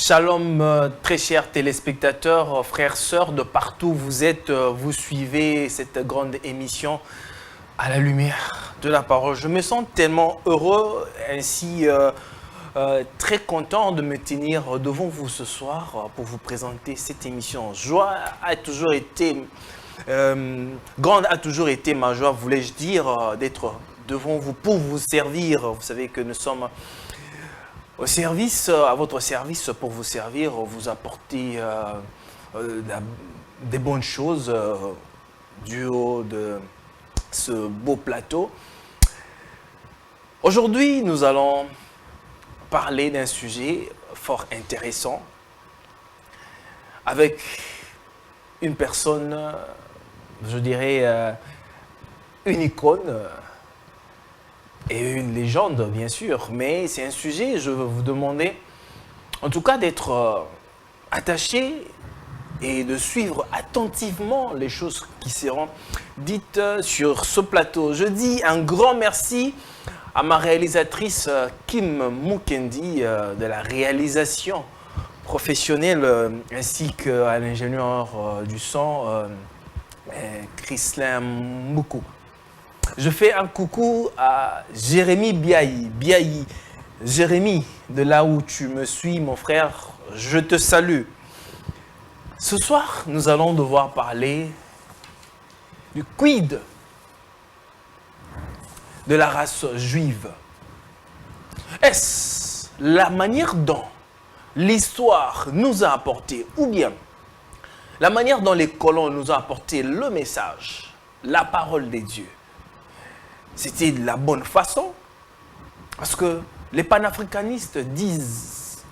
Shalom, très chers téléspectateurs, frères, sœurs, de partout où vous êtes, vous suivez cette grande émission à la lumière de la parole. Je me sens tellement heureux, ainsi très content de me tenir devant vous ce soir pour vous présenter cette émission. Joie a toujours été, grande a toujours été ma joie, voulais-je dire, d'être devant vous pour vous servir. Vous savez que nous sommes au service, à votre service pour vous servir, vous apporter des bonnes choses du haut de ce beau plateau. Aujourd'hui, nous allons parler d'un sujet fort intéressant avec une personne, je dirais, une icône et une légende, bien sûr, mais c'est un sujet, je veux vous demander, en tout cas, d'être attaché et de suivre attentivement les choses qui seront dites sur ce plateau. Je dis un grand merci à ma réalisatrice Kim Mukendi de la réalisation professionnelle, ainsi qu'à l'ingénieur du son, Chrislin Moukou. Je fais un coucou à Jérémy Biayi. Jérémy, de là où tu me suis, mon frère, je te salue. Ce soir, nous allons devoir parler du quid de la race juive. Est-ce la manière dont l'histoire nous a apporté, ou bien la manière dont les colons nous ont apporté le message, la parole des dieux? C'était de la bonne façon, parce que les panafricanistes disent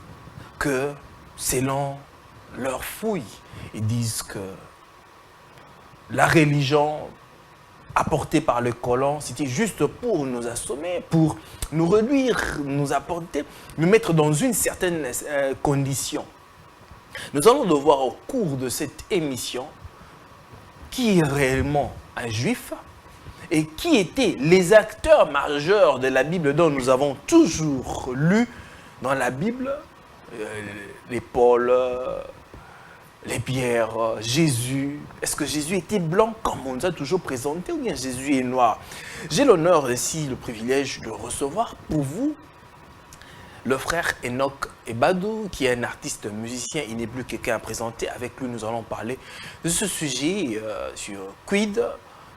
que selon leur fouille, ils disent que la religion apportée par les colons, c'était juste pour nous assommer, pour nous réduire, nous apporter, nous mettre dans une certaine condition. Nous allons devoir au cours de cette émission qui est réellement un juif, et qui étaient les acteurs majeurs de la Bible dont nous avons toujours lu dans la Bible, les Paul, les Pierre, Jésus. Est-ce que Jésus était blanc comme on nous a toujours présenté ou bien Jésus est noir? J'ai l'honneur ici, le privilège de recevoir pour vous le frère Enoch Ebadou, qui est un artiste musicien, il n'est plus quelqu'un à présenter. Avec lui, nous allons parler de ce sujet sur quid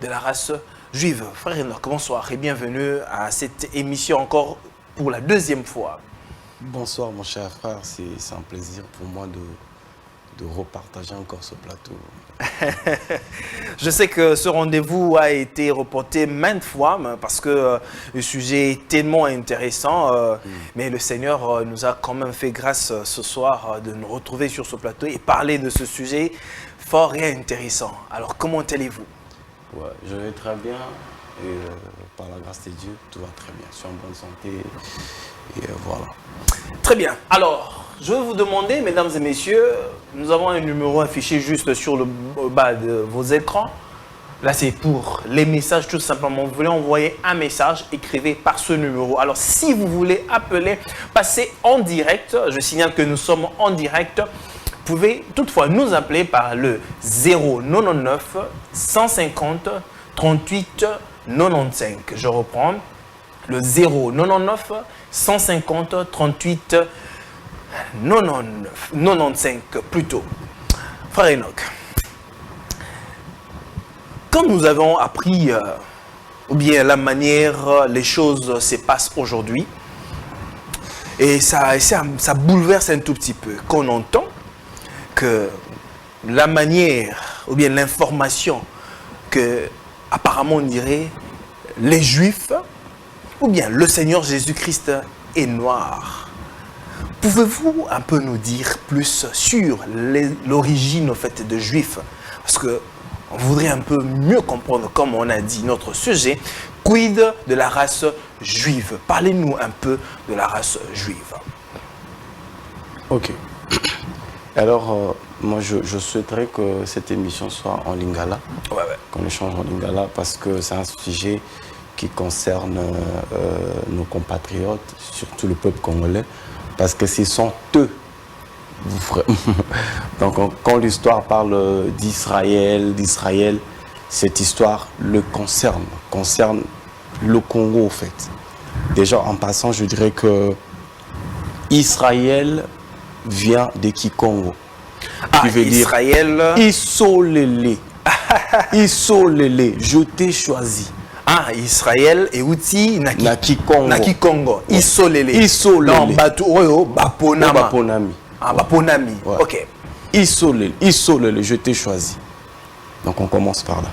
de la race juive. Frère Enoch, bonsoir et bienvenue à cette émission encore pour la deuxième fois. Bonsoir mon cher frère, c'est un plaisir pour moi de repartager encore ce plateau. Je sais que ce rendez-vous a été reporté maintes fois parce que le sujet est tellement intéressant, mais le Seigneur nous a quand même fait grâce ce soir de nous retrouver sur ce plateau et parler de ce sujet fort et intéressant. Alors comment allez-vous? Ouais, je vais très bien et par la grâce de Dieu, tout va très bien. Je suis en bonne santé et voilà. Très bien. Alors, je vais vous demander, mesdames et messieurs, nous avons un numéro affiché juste sur le bas de vos écrans. Là, c'est pour les messages, tout simplement. Vous voulez envoyer un message, écrivez par ce numéro. Alors, si vous voulez appeler, passer en direct, je signale que nous sommes en direct. Vous pouvez toutefois nous appeler par le 099 150 38 95. Je reprends, le 099 150 38 95 plutôt. Frère Enoch, quand nous avons appris, ou bien la manière les choses se passent aujourd'hui, et ça bouleverse un tout petit peu, qu'on entend que la manière, ou bien l'information que, apparemment on dirait, les Juifs, ou bien le Seigneur Jésus-Christ est noir. Pouvez-vous un peu nous dire plus sur l'origine, au fait, de Juifs? Parce que on voudrait un peu mieux comprendre, comme on a dit, notre sujet, quid de la race juive. Parlez-nous un peu de la race juive. Ok. Alors, moi, je souhaiterais que cette émission soit en lingala, qu'on échange en lingala, parce que c'est un sujet qui concerne nos compatriotes, surtout le peuple congolais, parce que ce sont eux Donc quand l'histoire parle d'Israël, cette histoire le concerne le Congo en fait. Déjà en passant, je dirais que Israël vient de Kikongo. Ah, Israël. Isolélé. Je t'ai choisi. Ah, Israël et outil na Kikongo. Na Kikongo. Isolélé. Non, batu oyo baponami. Ah, baponami. Ouais. OK. Isolélé, je t'ai choisi. Donc on commence par là.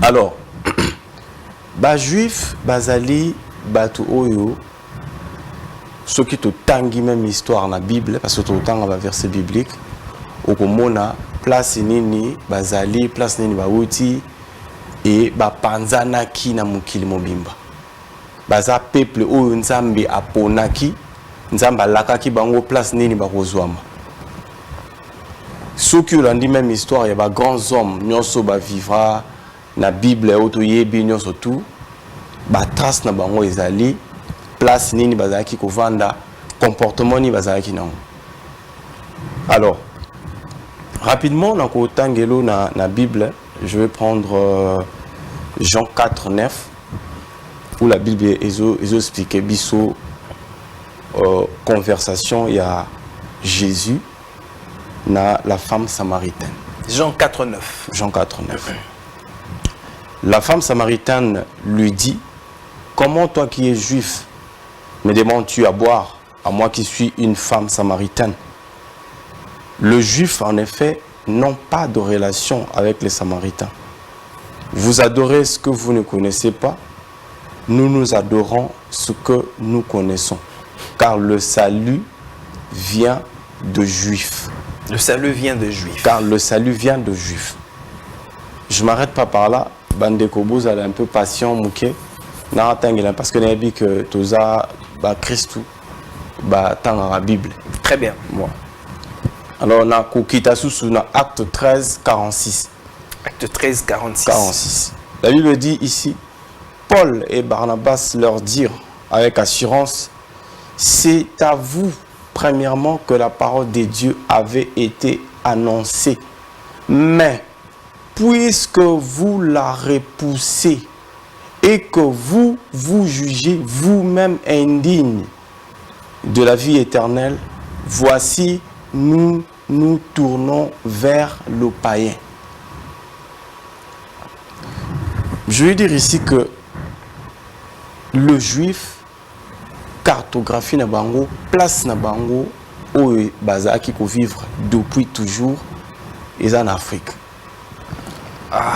Alors, juif, bazali, batu oyo, ceux qui te tangi même histoire dans la Bible, parce que tout le temps va verset biblique, au komona place nini bazali, place nini bauti et panzanaki na mukili mobimba. Baza peuple oyo nzambe aponaki, nzambe alakaki bango place nini bakozwama. Ceux qui ont dit même histoire, il y a des grands hommes, nyonso ba vivra na Bible auto yebi nyonso tout, ba trace na bango ezali place nini bazaki kovanda, comportement ni bazaki nango. Alors rapidement na ko tangelo na Bible, je vais prendre Jean 4 9 où la Bible explique biso conversation il y a Jésus na la femme samaritaine. Jean 4 9. Jean 4 9. La femme samaritaine lui dit: comment toi qui es juif me demandes-tu à boire, à moi qui suis une femme samaritaine? Le juif, en effet, n'ont pas de relation avec les Samaritains. Vous adorez ce que vous ne connaissez pas, nous adorons ce que nous connaissons, car le salut vient de juifs. Le salut vient de juifs. Car le salut vient de juifs. Je ne m'arrête pas par là. Bandeko Bouz est un peu patient, mouké. Parce que nous que Toza, Christou, dans la Bible. Très bien. Moi. Alors, on a acte 13, 46. Acte 13, 46. 46. La Bible dit ici: Paul et Barnabas leur dirent avec assurance: c'est à vous, premièrement, que la parole de Dieu avait été annoncée. Mais, puisque vous la repoussez et que vous vous jugez vous-même indigne de la vie éternelle, voici, nous nous tournons vers le païen. Je veux dire ici que le juif cartographie na bango, place na bango où bazaki ko vivre depuis toujours et en Afrique.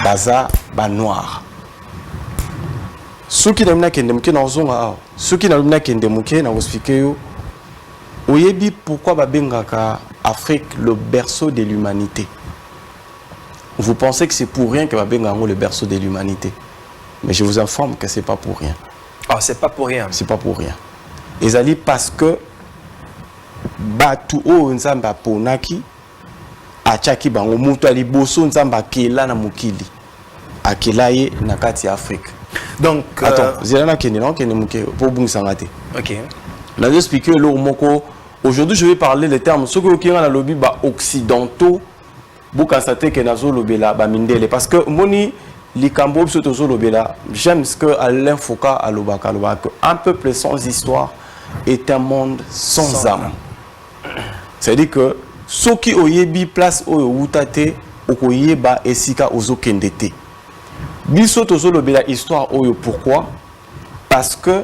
Baza ba noir. Ceux qui n'aiment kende muke na ozonga, ceux qui n'aiment kende muke na expliquer yo oyebi pourquoi babengaka Afrique le berceau de l'humanité. Vous pensez que c'est pour rien que babengango le berceau de l'humanité, mais je vous informe que c'est pas pour rien. Ah, c'est pas pour rien. C'est pas pour rien. Ezali parce que batu o nzamba ponaki achaki bango mutu ali boso nzamba kela na mukili akelaye na kati ya Afrique. Donc attends, zela kende non kende muke pour bungisa te. OK. La expliquer le moko. Aujourd'hui, je vais parler les termes ceux qui ont la lobby occidentaux pour constater que nazo lobela ba mindele parce que moni likambo biso tozo lobela, j'aime ce que Alain Foucault a lobaka que un peuple sans histoire est un monde sans âme. C'est-à-dire que ceux qui oyebi place oyo wutate okoyeba esika ozokendete. Biso tozo lobela histoire oyo pourquoi? Parce que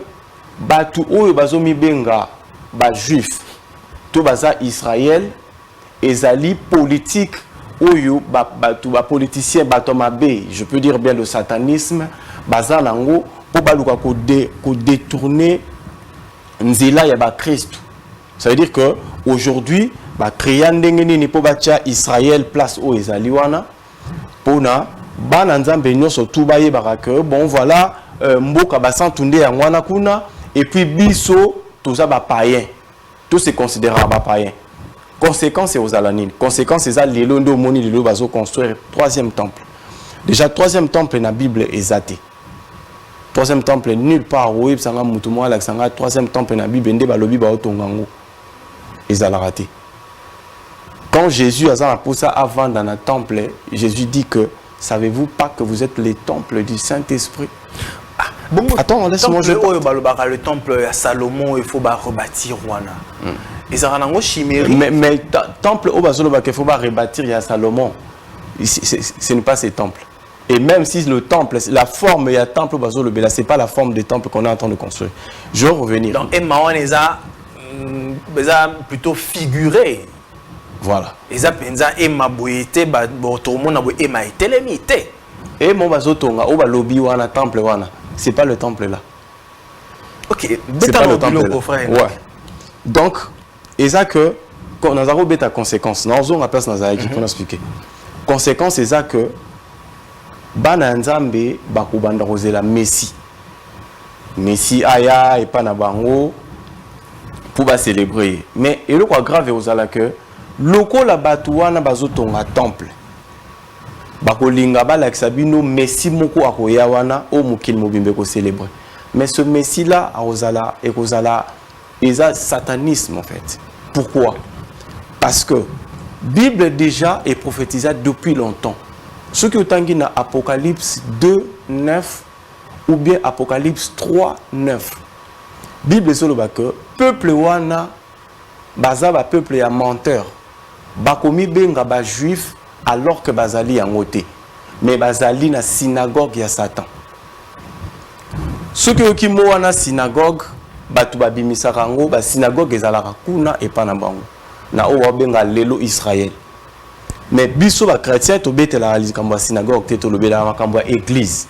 batu oyo bazomi benga ba juif to baza Israël ezali politique oyo batu ba politicien batomabe, je peux dire bien le satanisme baza nango po baluka ko détourner nzela ya ba Christ. Ça veut dire que aujourd'hui ba créer ndenge nini po batia Israël place o ezali wana pona bana nzambe nyonso tout baye baraka bon voilà mboka basantunde ya wana kuna et puis biso toza ba païen. Tout se considérera ba païen. Conséquence c'est aux alanines. Conséquence c'est ça les londo moni les bazo construire troisième temple. Déjà troisième temple na Bible est athée. Troisième temple nulle part où sanga mutumo la sanga troisième temple na Bible ndé balobi ba otongango. Ezala raté. Quand Jésus a posé ça avant dans un temple, Jésus dit que savez-vous pas que vous êtes les temples du Saint-Esprit? Bon, attends, laisse-moi le temple à Salomon, il faut rebâtir. Et ça rend chimérique. Mais temple au Basoloba qu'il faut rebâtir, il y a Salomon. Ce n'est pas ces temples. Et même si le temple, la forme, il y a temple au Basoloba, ce n'est pas la forme des temples qu'on est en train de construire. Je vais revenir. Donc, Emmaon est plutôt figuré. Voilà. Et ça, Emma Boyete, tout le monde a Emma été limité. Et mon Bazotonga, au Balobi, ou un temple, c'est pas le temple là. Ok, c'est pas le temple là. Ouais. Donc, et ça que, quand on a une conséquence, nous avons place dans la qui expliqué. Conséquence, c'est ça que, Bana Nzambe, Bakubanda Rosela Messi. Messi Aya et Panabango, pour célébrer. Mais, et le quoi grave aux ala que, loko la batouana bazotonga temple. Bakolinga ba laksabino Messi moko akoya wana o mukil mobimbe ko célébrer. Mais ce Messi là aozala et kozala eza satanisme en fait. Pourquoi? Parce que Bible déjà est prophétisée depuis longtemps. Ce qui est dans Apocalypse 2 9 ou bien Apocalypse 3 9. Bible sur le que peuple wana bazaba peuple ya menteur. Bakomi benga ba juif alors que bazali en côté. Mais bazali na synagogue ya Satan. Ce que qui mo na synagogue batu babimisa rango ba synagogue ezalaka kuna et pas na bango. Na o benga lelo Israël. Mais biso ba chrétien to bete la réaliser comme synagogue te to lobela makambo église.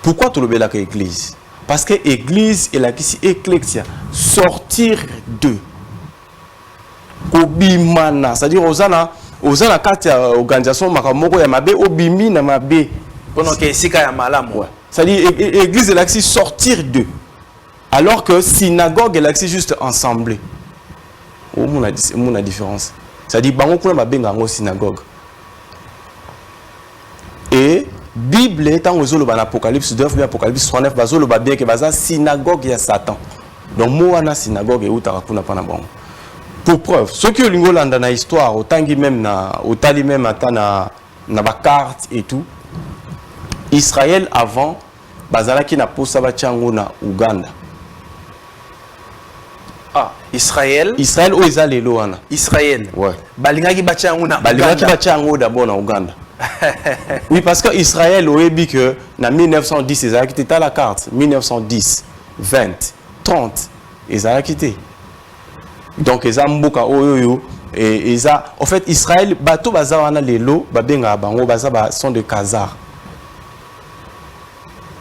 Pourquoi to lobela que église? Parce que église est la qui ecclesia, sortir de obimana, c'est-à-dire osana kati ya organisation makamoko ya mabe obimi na mabe pendant que sika ya malamu. Ouais. C'est-à-dire église est là qui sortir de, alors que synagogue est là qui juste ensemble. Oh mon a différence. C'est-à-dire bango kuna mabenga ngo synagogue. Et Bible est en ozolo ban Apocalypse 9 bien Apocalypse 39 bazolo ba bien que baza synagogue ya Satan. Donc moi na synagogue et utaka kuna pana bango. Pour preuve, ceux qui ont l'Ingolanda dans l'histoire, autant même na carte et tout, Israël avant, bazalaki na posa bachango na Uganda. Ah, Israël. Israël o ezali lelo wana. Israël. Ouais. Balingaki bachango na. Balingaki bachango d'abord na Uganda. Oui, parce que Israël au dit que na 1910 ezalaki était à la carte 1910, 20, 30 ezalaki était. Donc eza mboka oyo et eza en fait Israël bato baza wana lelo babenga bango baza ba sont de Khazar.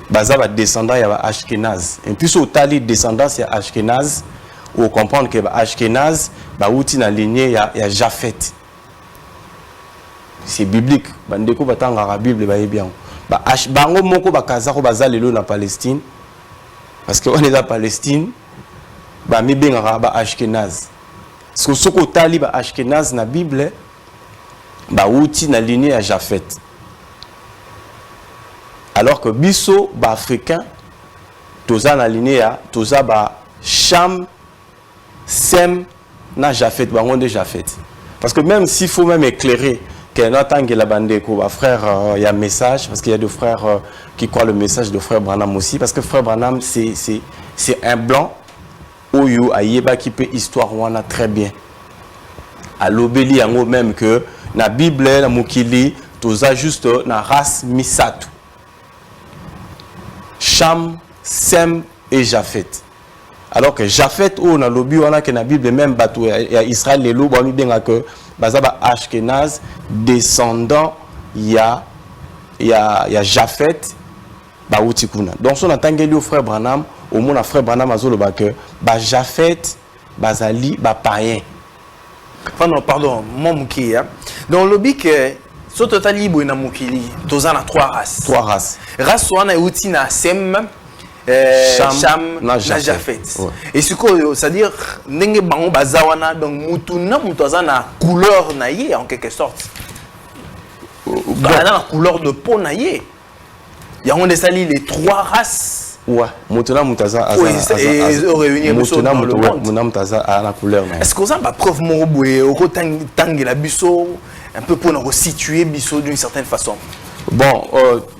Baza ba descendants ya Ashkenaz. Et puis au tali descendance ya Ashkenaz, on comprendre que Ashkenaz ba uti na lignée ya Japhet. C'est biblique. Bandeko batanga la Bible ba bien. Bango moko ba Khazar baza lelo na Palestine. Parce que on est à Palestine. Ba mi benga ba Ashkenaz. Ce soko tali ba Ashkenaz na Bible ba uti na lignée ya Japhet. Alors que biso ba africain toza na lignée ya toza ba Cham Sem na Japhet bango de Japhet. Parce que même s'il faut même éclairer que n'attend que la bandeko ba frère il y a message parce qu'il y a des frères qui croient le message de frère Branham aussi parce que frère Branham c'est un blanc Oyo ayeba qui peut histoire wana très bien. À l'obéli yango même que na Bible na mukili toza juste na race misatu. Cham, Sem et Japhet. Alors que Japhet ou na lobi wana que na Bible même bato ya Israël les lobo mi benga que bazaba Ashkenaz descendant ya Japhet ba uti kuna. Donc son atangeli au frère Branham au moins frère Branham azolo ba que ba Japhet bazali ba païen. Pardon, mon mukili. Donc le but que so total libre na mukili, tozana trois races. Trois races. Race wana uti na Sem, Cham na Japhet. Ouais. Et ce que c'est-à-dire ndenge bango bazawana donc mutu na mutozana couleur na yé en quelque sorte. Dans la couleur de peau na yé. Il y a on les trois races Ouais, Motona Mutaza a réunir Motona Mutaza a la couleur. Est-ce que vous avez preuve moroboué au côté la bisso un peu pour nous resituer bisso d'une certaine façon? Bon,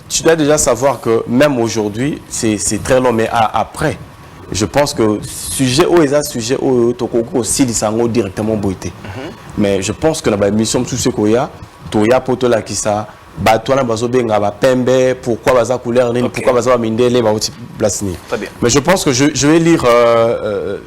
tu dois déjà savoir que même aujourd'hui, c'est très long, mais après, je pense que sujet au sujet au tokoko aussi directement boité. Mais je pense que la mission tout ce qu'il y a, toya poto la qui ça. Pourquoi baza couleur pourquoi baza mindele place ni. Mais je pense que je vais lire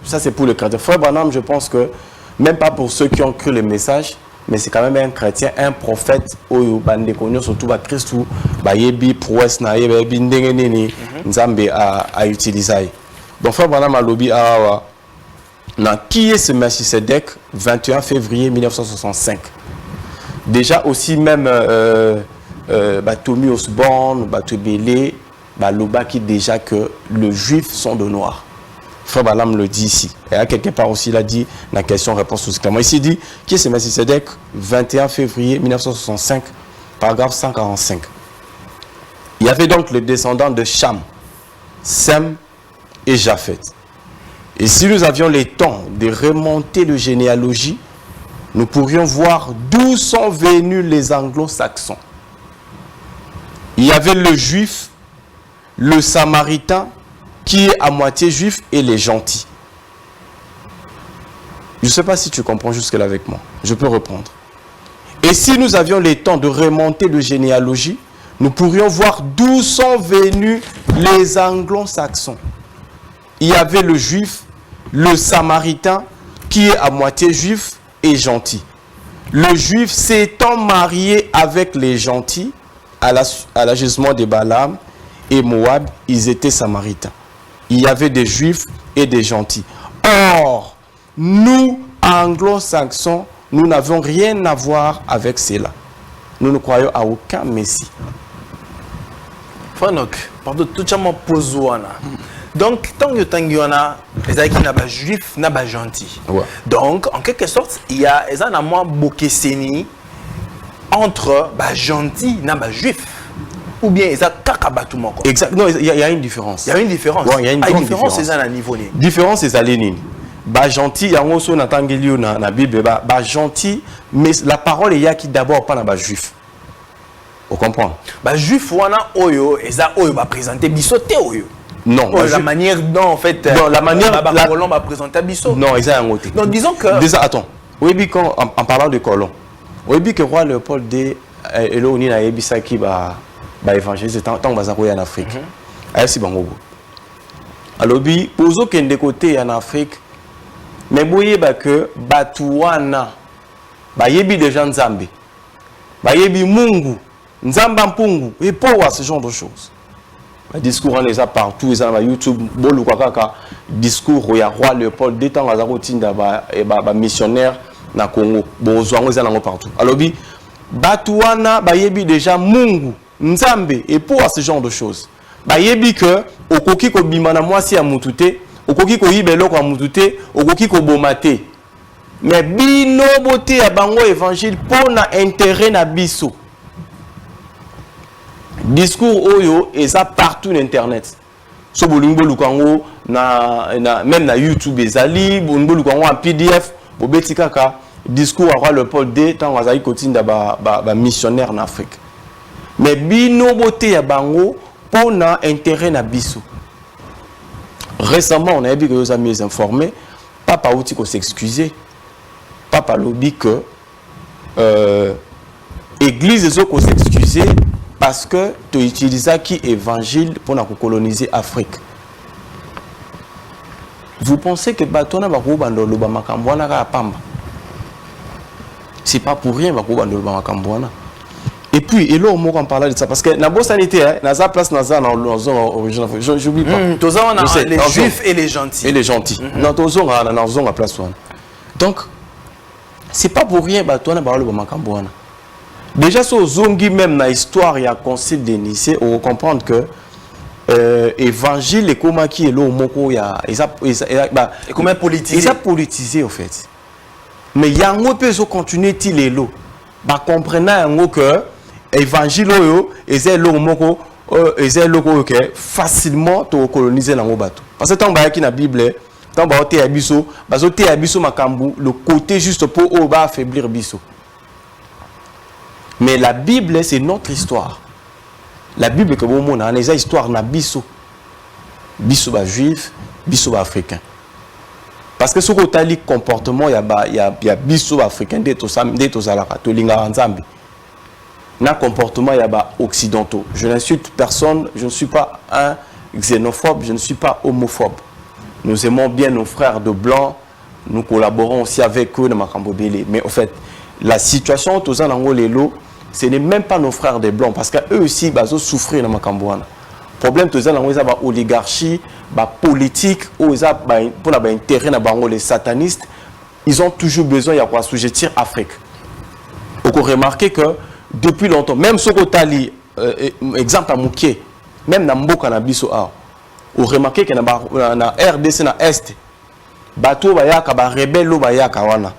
ça c'est pour le chrétien. Frère Branham, je pense que même pas pour ceux qui ont cru le message, mais c'est quand même un chrétien, un prophète oyo bande konyo surtout ba Christou ba yebi prouesse na yebi ndenge nini nzambe a utiliser. Donc Frère Branham a lobby na qui est ce Melchisedec 21 février 1965. Déjà aussi même Tommy Osborne, Batubele, Loba qui déjà que les juifs sont de noir. Frère Balam le dit ici. Et à quelque part aussi, il a dit la question-réponse aussi clairement. Ici, il dit qui est ce Melchisedec 21 février 1965, paragraphe 145. Il y avait donc le descendant de Cham, Sem et Japhet. Et si nous avions le temps de remonter la généalogie, nous pourrions voir d'où sont venus les anglo-saxons. Il y avait le juif, le samaritain, qui est à moitié juif, et les gentils. Je ne sais pas si tu comprends jusque-là avec moi. Je peux reprendre. Et si nous avions le temps de remonter de généalogie, nous pourrions voir d'où sont venus les anglo-saxons. Il y avait le juif, le samaritain, qui est à moitié juif et gentil. Le juif s'étant marié avec les gentils, à l'agissement de Balaam et Moab, ils étaient samaritains. Il y avait des juifs et des gentils. Or, nous, anglo-saxons, nous n'avons rien à voir avec cela. Nous ne croyons à aucun Messie. Franok, pardon, tout ça m'a posé. Donc, tant que tu as des juifs, tu as des gentils. Donc, en quelque sorte, il y a un moins bokeseni entre gentils et juifs. Ou bien ils ont kakabatouman. Exact. Non, il y a une différence. Il y a une différence. Il y a une grande différence. C'est à niveau. Différence, c'est à Lénine. Gentil, il y a un son atangeli dans la Bible. Gentil, mais la parole est qui d'abord pas dans juif. Vous comprenez? Juif, wana oyo, ils ont présenté bisoté oyo. Non. La manière dont en fait. Non, la manière. La colombe a présenté biso. Non, ils ont un autre. Donc disons que. Déjà, attends. Oui, en parlant de colombe. Oui, que roi Léopold D. Et là, on a ebisa qui va évangéliser tant que ça en Afrique. Aïe bango. Alors bi pozo kende côté en Afrique. Mais boye que batuana yebi de gens nzambe. Yebi mungu, nzamba mpungu et pour ce genre de choses. Discours on les a partout, ils ont YouTube, bolu kaka discours ya roi Léopold D temps azako tinda missionnaire na Congo. Bozwango za nango partout. Alors bi batuana yebi déjà mungu, nzambe et pour ce genre de choses. Yebi que okoki ko bimana mwasi ya mutute, okoki ko yibelo ko mutute, okoki ko bomate. Mais bino bote ya bango évangile pour na intérêt na biso. Discours oyo et ça partout sur internet. So bolingo lukango même na YouTube ezali, bolingo lukango en PDF, bobeti kaka discours à le Paul D tant wazali kotinda ba missionnaire en Afrique. Mais bino bote ya bango pour na intérêt na biso. Récemment, on a vu que nos amis informés, papa outi ko s'excuser. Papa lobby que église les autres s'excuser parce que tu utilises qui évangile pour coloniser Afrique. Vous pensez que batona ba ko bandolo ba makambwana ka pamba? C'est pas pour rien ba ko bandolo ba makambwana. Et puis, et là, on parle de ça parce que dans la sanité, dans la place, dans la zone originale, j'oublie pas. Les juifs et les gentils. Et les gentils. Dans la zone, la place. Donc, c'est pas pour rien que tu as parlé de Makambouana. Déjà, sur Zongi, même dans l'histoire, il y a un concile de Nicée, on va comprendre que l'évangile est comme qui est là, il a politisé, en fait. Mais il y a un peu de continuer à être là. Comprenant que l'évangile est là, eza loko que facilement to coloniser nango bato parce que tant ba ki na Bible tant ba te abiso bazo te abiso makambu le côté juste pour o ba affaiblir biso. Mais la Bible c'est notre histoire. La Bible que bon monde a une histoire na biso. Biso ba juif, biso ba africain. Parce que ce que tu comportement il y a biso africain de to sam de to zalaka to linga nzambi. Na comportement il y a occidentaux. Je n'insulte personne, je ne suis pas un xénophobe, je ne suis pas homophobe. Nous aimons bien nos frères de blanc, nous collaborons aussi avec eux dans Makambo Belé. Mais en fait, la situation aux Lelo, ce n'est même pas nos frères de blanc parce qu'eux aussi ils souffrent dans Makambo. Le problème c'est que l'oligarchie, la politique, pour l'intérêt les satanistes, ils ont toujours besoin de sujetir l'Afrique. Vous remarquez que depuis longtemps, même ce que tu as exemple à Mouké, même dans Mboka na biso a, vous remarquez que na RDC na Est, bato bayaka ba rebelle lo bayaka wana.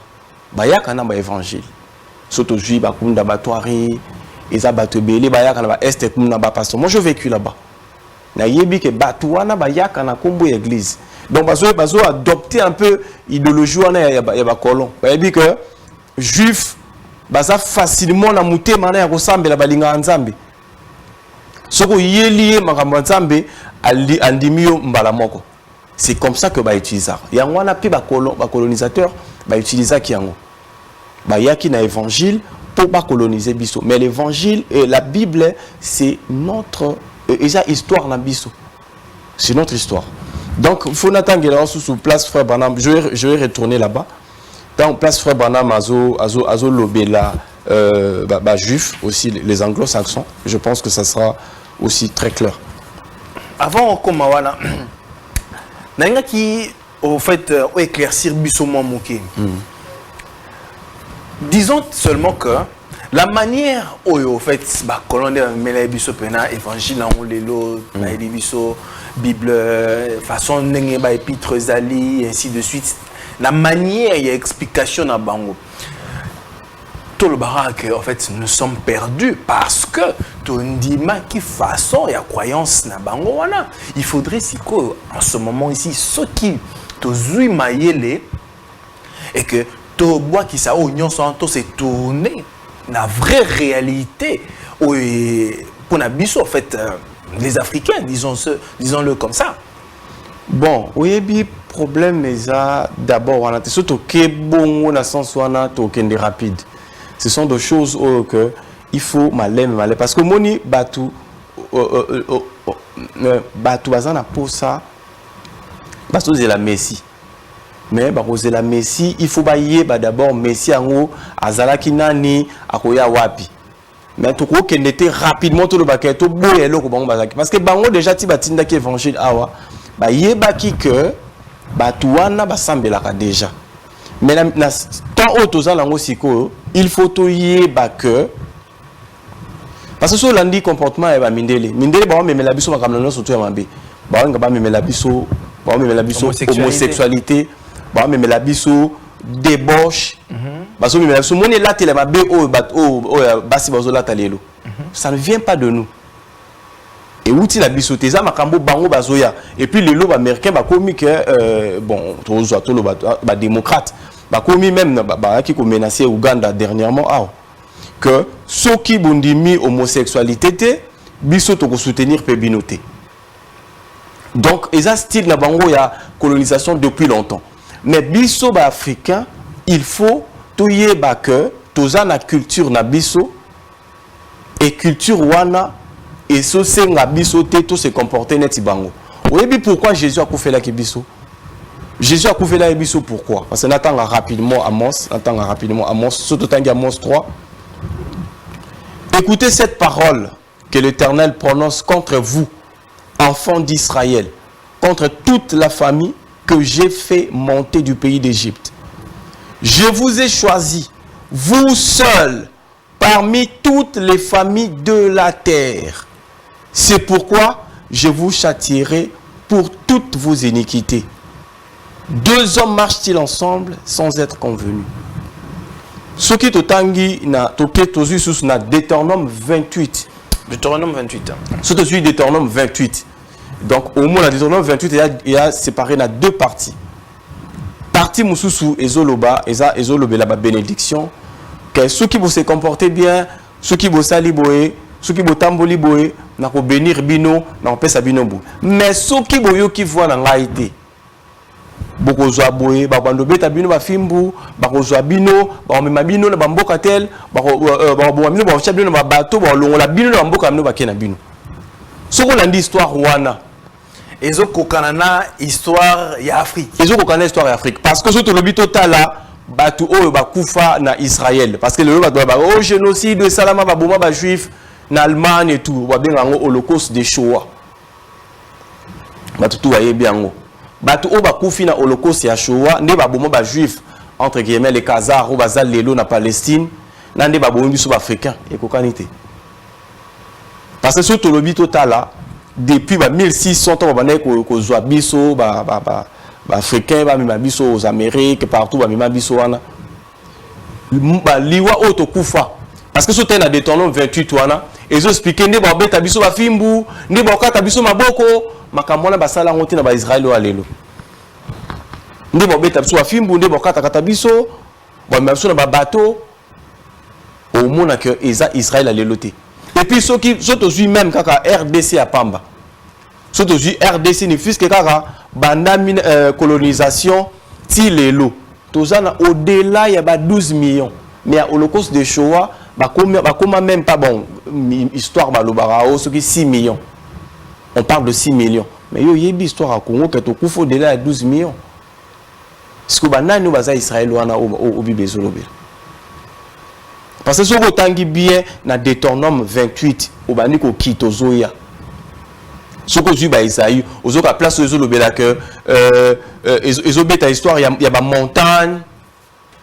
Bayaka na ba évangile. Soto juif ba kunda batwari, eza bato belé bayaka na ba Est kumna ba pasteur. Moi je vécu là-bas. Na yebi ke bato wana bayaka na kombo église. Donc bazo adopter un peu idéologie wana ya ba colon. Ba yebi que juif baza facilement na mutema na ya kosambela balinga nzambe. Soko yelié makambo nzambe andimio mbala moko. C'est comme ça que ba utiliser. Yango wana pe ba colonisateur ba utiliser ki yango. Ba yaki na évangile pour pas coloniser biso. Mais l'évangile et la Bible c'est notre histoire na biso. C'est notre histoire. Donc il faut n'attendre là sous place frère Branham. Je vais retourner là-bas. Dans place frère Branham azo lobela juif aussi les anglo-saxons. Je pense que ça sera aussi très clair. Avant comme wana nanga qui au fait éclaircir biso mo moké. Disons seulement que la manière où au fait ba colonel mela biso pena évangile en lelo na biso Bible façon nenge ba épîtres ali ainsi de suite. La manière, il y a explication dans Bango. Tout le barak, en fait, nous sommes perdus parce que tout ndima qui façon, il y a croyance dans Bango. Il faudrait si en ce moment ici, ceux qui te zouy maïele et que tout bois qui ça oignon sont tous se tourner la vraie réalité pour n'abisso en fait les Africains, disons-le comme ça. Bon, oui, problème est d'abord on a surtout que bon on a sens on a token rapide. Ce sont des choses que il faut malem parce que moni batu bazana pour ça parce que c'est la Messie. Mais c'est la Messie, il faut bailler d'abord Messie en haut azalaki nani akoya wapi. Mais tout ko ken était rapidement tout le baquet tout boye loko bango bazaki parce que bango déjà ti batinda ki évangile awa ba yebaki que batouana basambelaka déjà mais tant autres lango siko il faut to yeba que parce que so landi comportement e ba mindele ba memela biso makamna no surtout ya mabe ba nga ba memela biso homosexualité ba memela biso débauche baso memela biso moni la tele mabe o basi bazo la talelo ça ne vient pas de nous. Et outil la bisoteza makambo bango bazoya et puis les lobes américains ba komi que bon tozo to ba démocrate ba komi même ba qui ko menacer Ouganda dernièrement que ceux qui bondimi homosexualité té biso to ko soutenir pe binoté. Donc eza style na bango ya colonisation depuis longtemps. Mais biso ba africain, il faut toyer ba que toza na culture na biso et culture wana et ce c'est la biso tout se comporter net bango. Oui, pourquoi Jésus a coupé la biso? Jésus a coupé la biso pourquoi? Parce qu'on attend rapidement Amos, surtout dans Amos 3. Écoutez cette parole que l'Éternel prononce contre vous, enfants d'Israël, contre toute la famille que j'ai fait monter du pays d'Égypte. Je vous ai choisi, vous seuls, parmi toutes les familles de la terre. C'est pourquoi je vous châtierai pour toutes vos iniquités. Deux hommes marchent-ils ensemble sans être convenus? Ce qui te tangi na toke tozu sous na Deutéronome 28 Deutéronome 28. Surtout celui de Deutéronome 28. Donc, au moins, dans Deutéronome 28, il y a séparé dans deux parties. Partie Moussousou, Ezoloba, Ezolobela, bénédiction. Que ceux qui vont se comporter bien, ceux qui vont saliboé, ceux qui vont tamboli boé, n'a pas bénir bino, n'a pas sa bino bou. Mais ceux qui vont qui voient dans l'haïté, beaucoup zoa boé, bando beta bino ba fimbu, bako zoa bino, ba mema bino na bamboka tel, bako bino ba chabino na bateau, ba longola bino na bamboka bino ba kena bino. Ce qu'on a dit histoire wana. Ezo kokanana histoire ya Afrique. Ezo kokanana histoire ya Afrique parce que surtout le total là batu oyo bakufa na Israël parce que le batu ba au génocide de salama ba boma ba juif na Allemagne et tout ba benga ngo holocauste de Shoah. Batu tout ayebi yango. Batu oyo bakufi na holocauste ya Shoah ne ba boma ba juif entre guillemets les Khazars ou bazal lelo na Palestine na nde ba bomi biso ba africain et kokanité. Parce que surtout le total là depuis 1600 ans ko zoa biso ba africain ba mema biso aux Amériques partout ba mema biso wana ba liwa auto kufa parce que sote na Deutéronome 28 wana ezo expliquer ne ba beta biso ba fimbu ne ba kata biso maboko makamona basala ngoti na ba Israël wa lelo ne ba beta biso ba fimbu ne ba kata biso ba mema biso na ba bateau au monde que Israël a leloté. Et puis ceux qui sont aussi même kaka RDC à Pamba. Sont aussi RDC ne fût que kaka banda colonisation ti lelo. Tozana au-delà il y a 12 millions. Mais à Holocauste de Shoah ba comment même pas bon histoire ba lobarao ceux qui 6 millions. On parle de 6 millions. Mais yo yebi histoire à Congo que to kufo au-delà de 12 millions. Parce que bana nous baza Israël wana au bibezolobe. Parce que ce que tangi bien na Deutéronome 28 au baniko kitozoya. Ce que tu ba Isaïe, aux autres place aux le bela que ezobeta histoire il y a ba montagne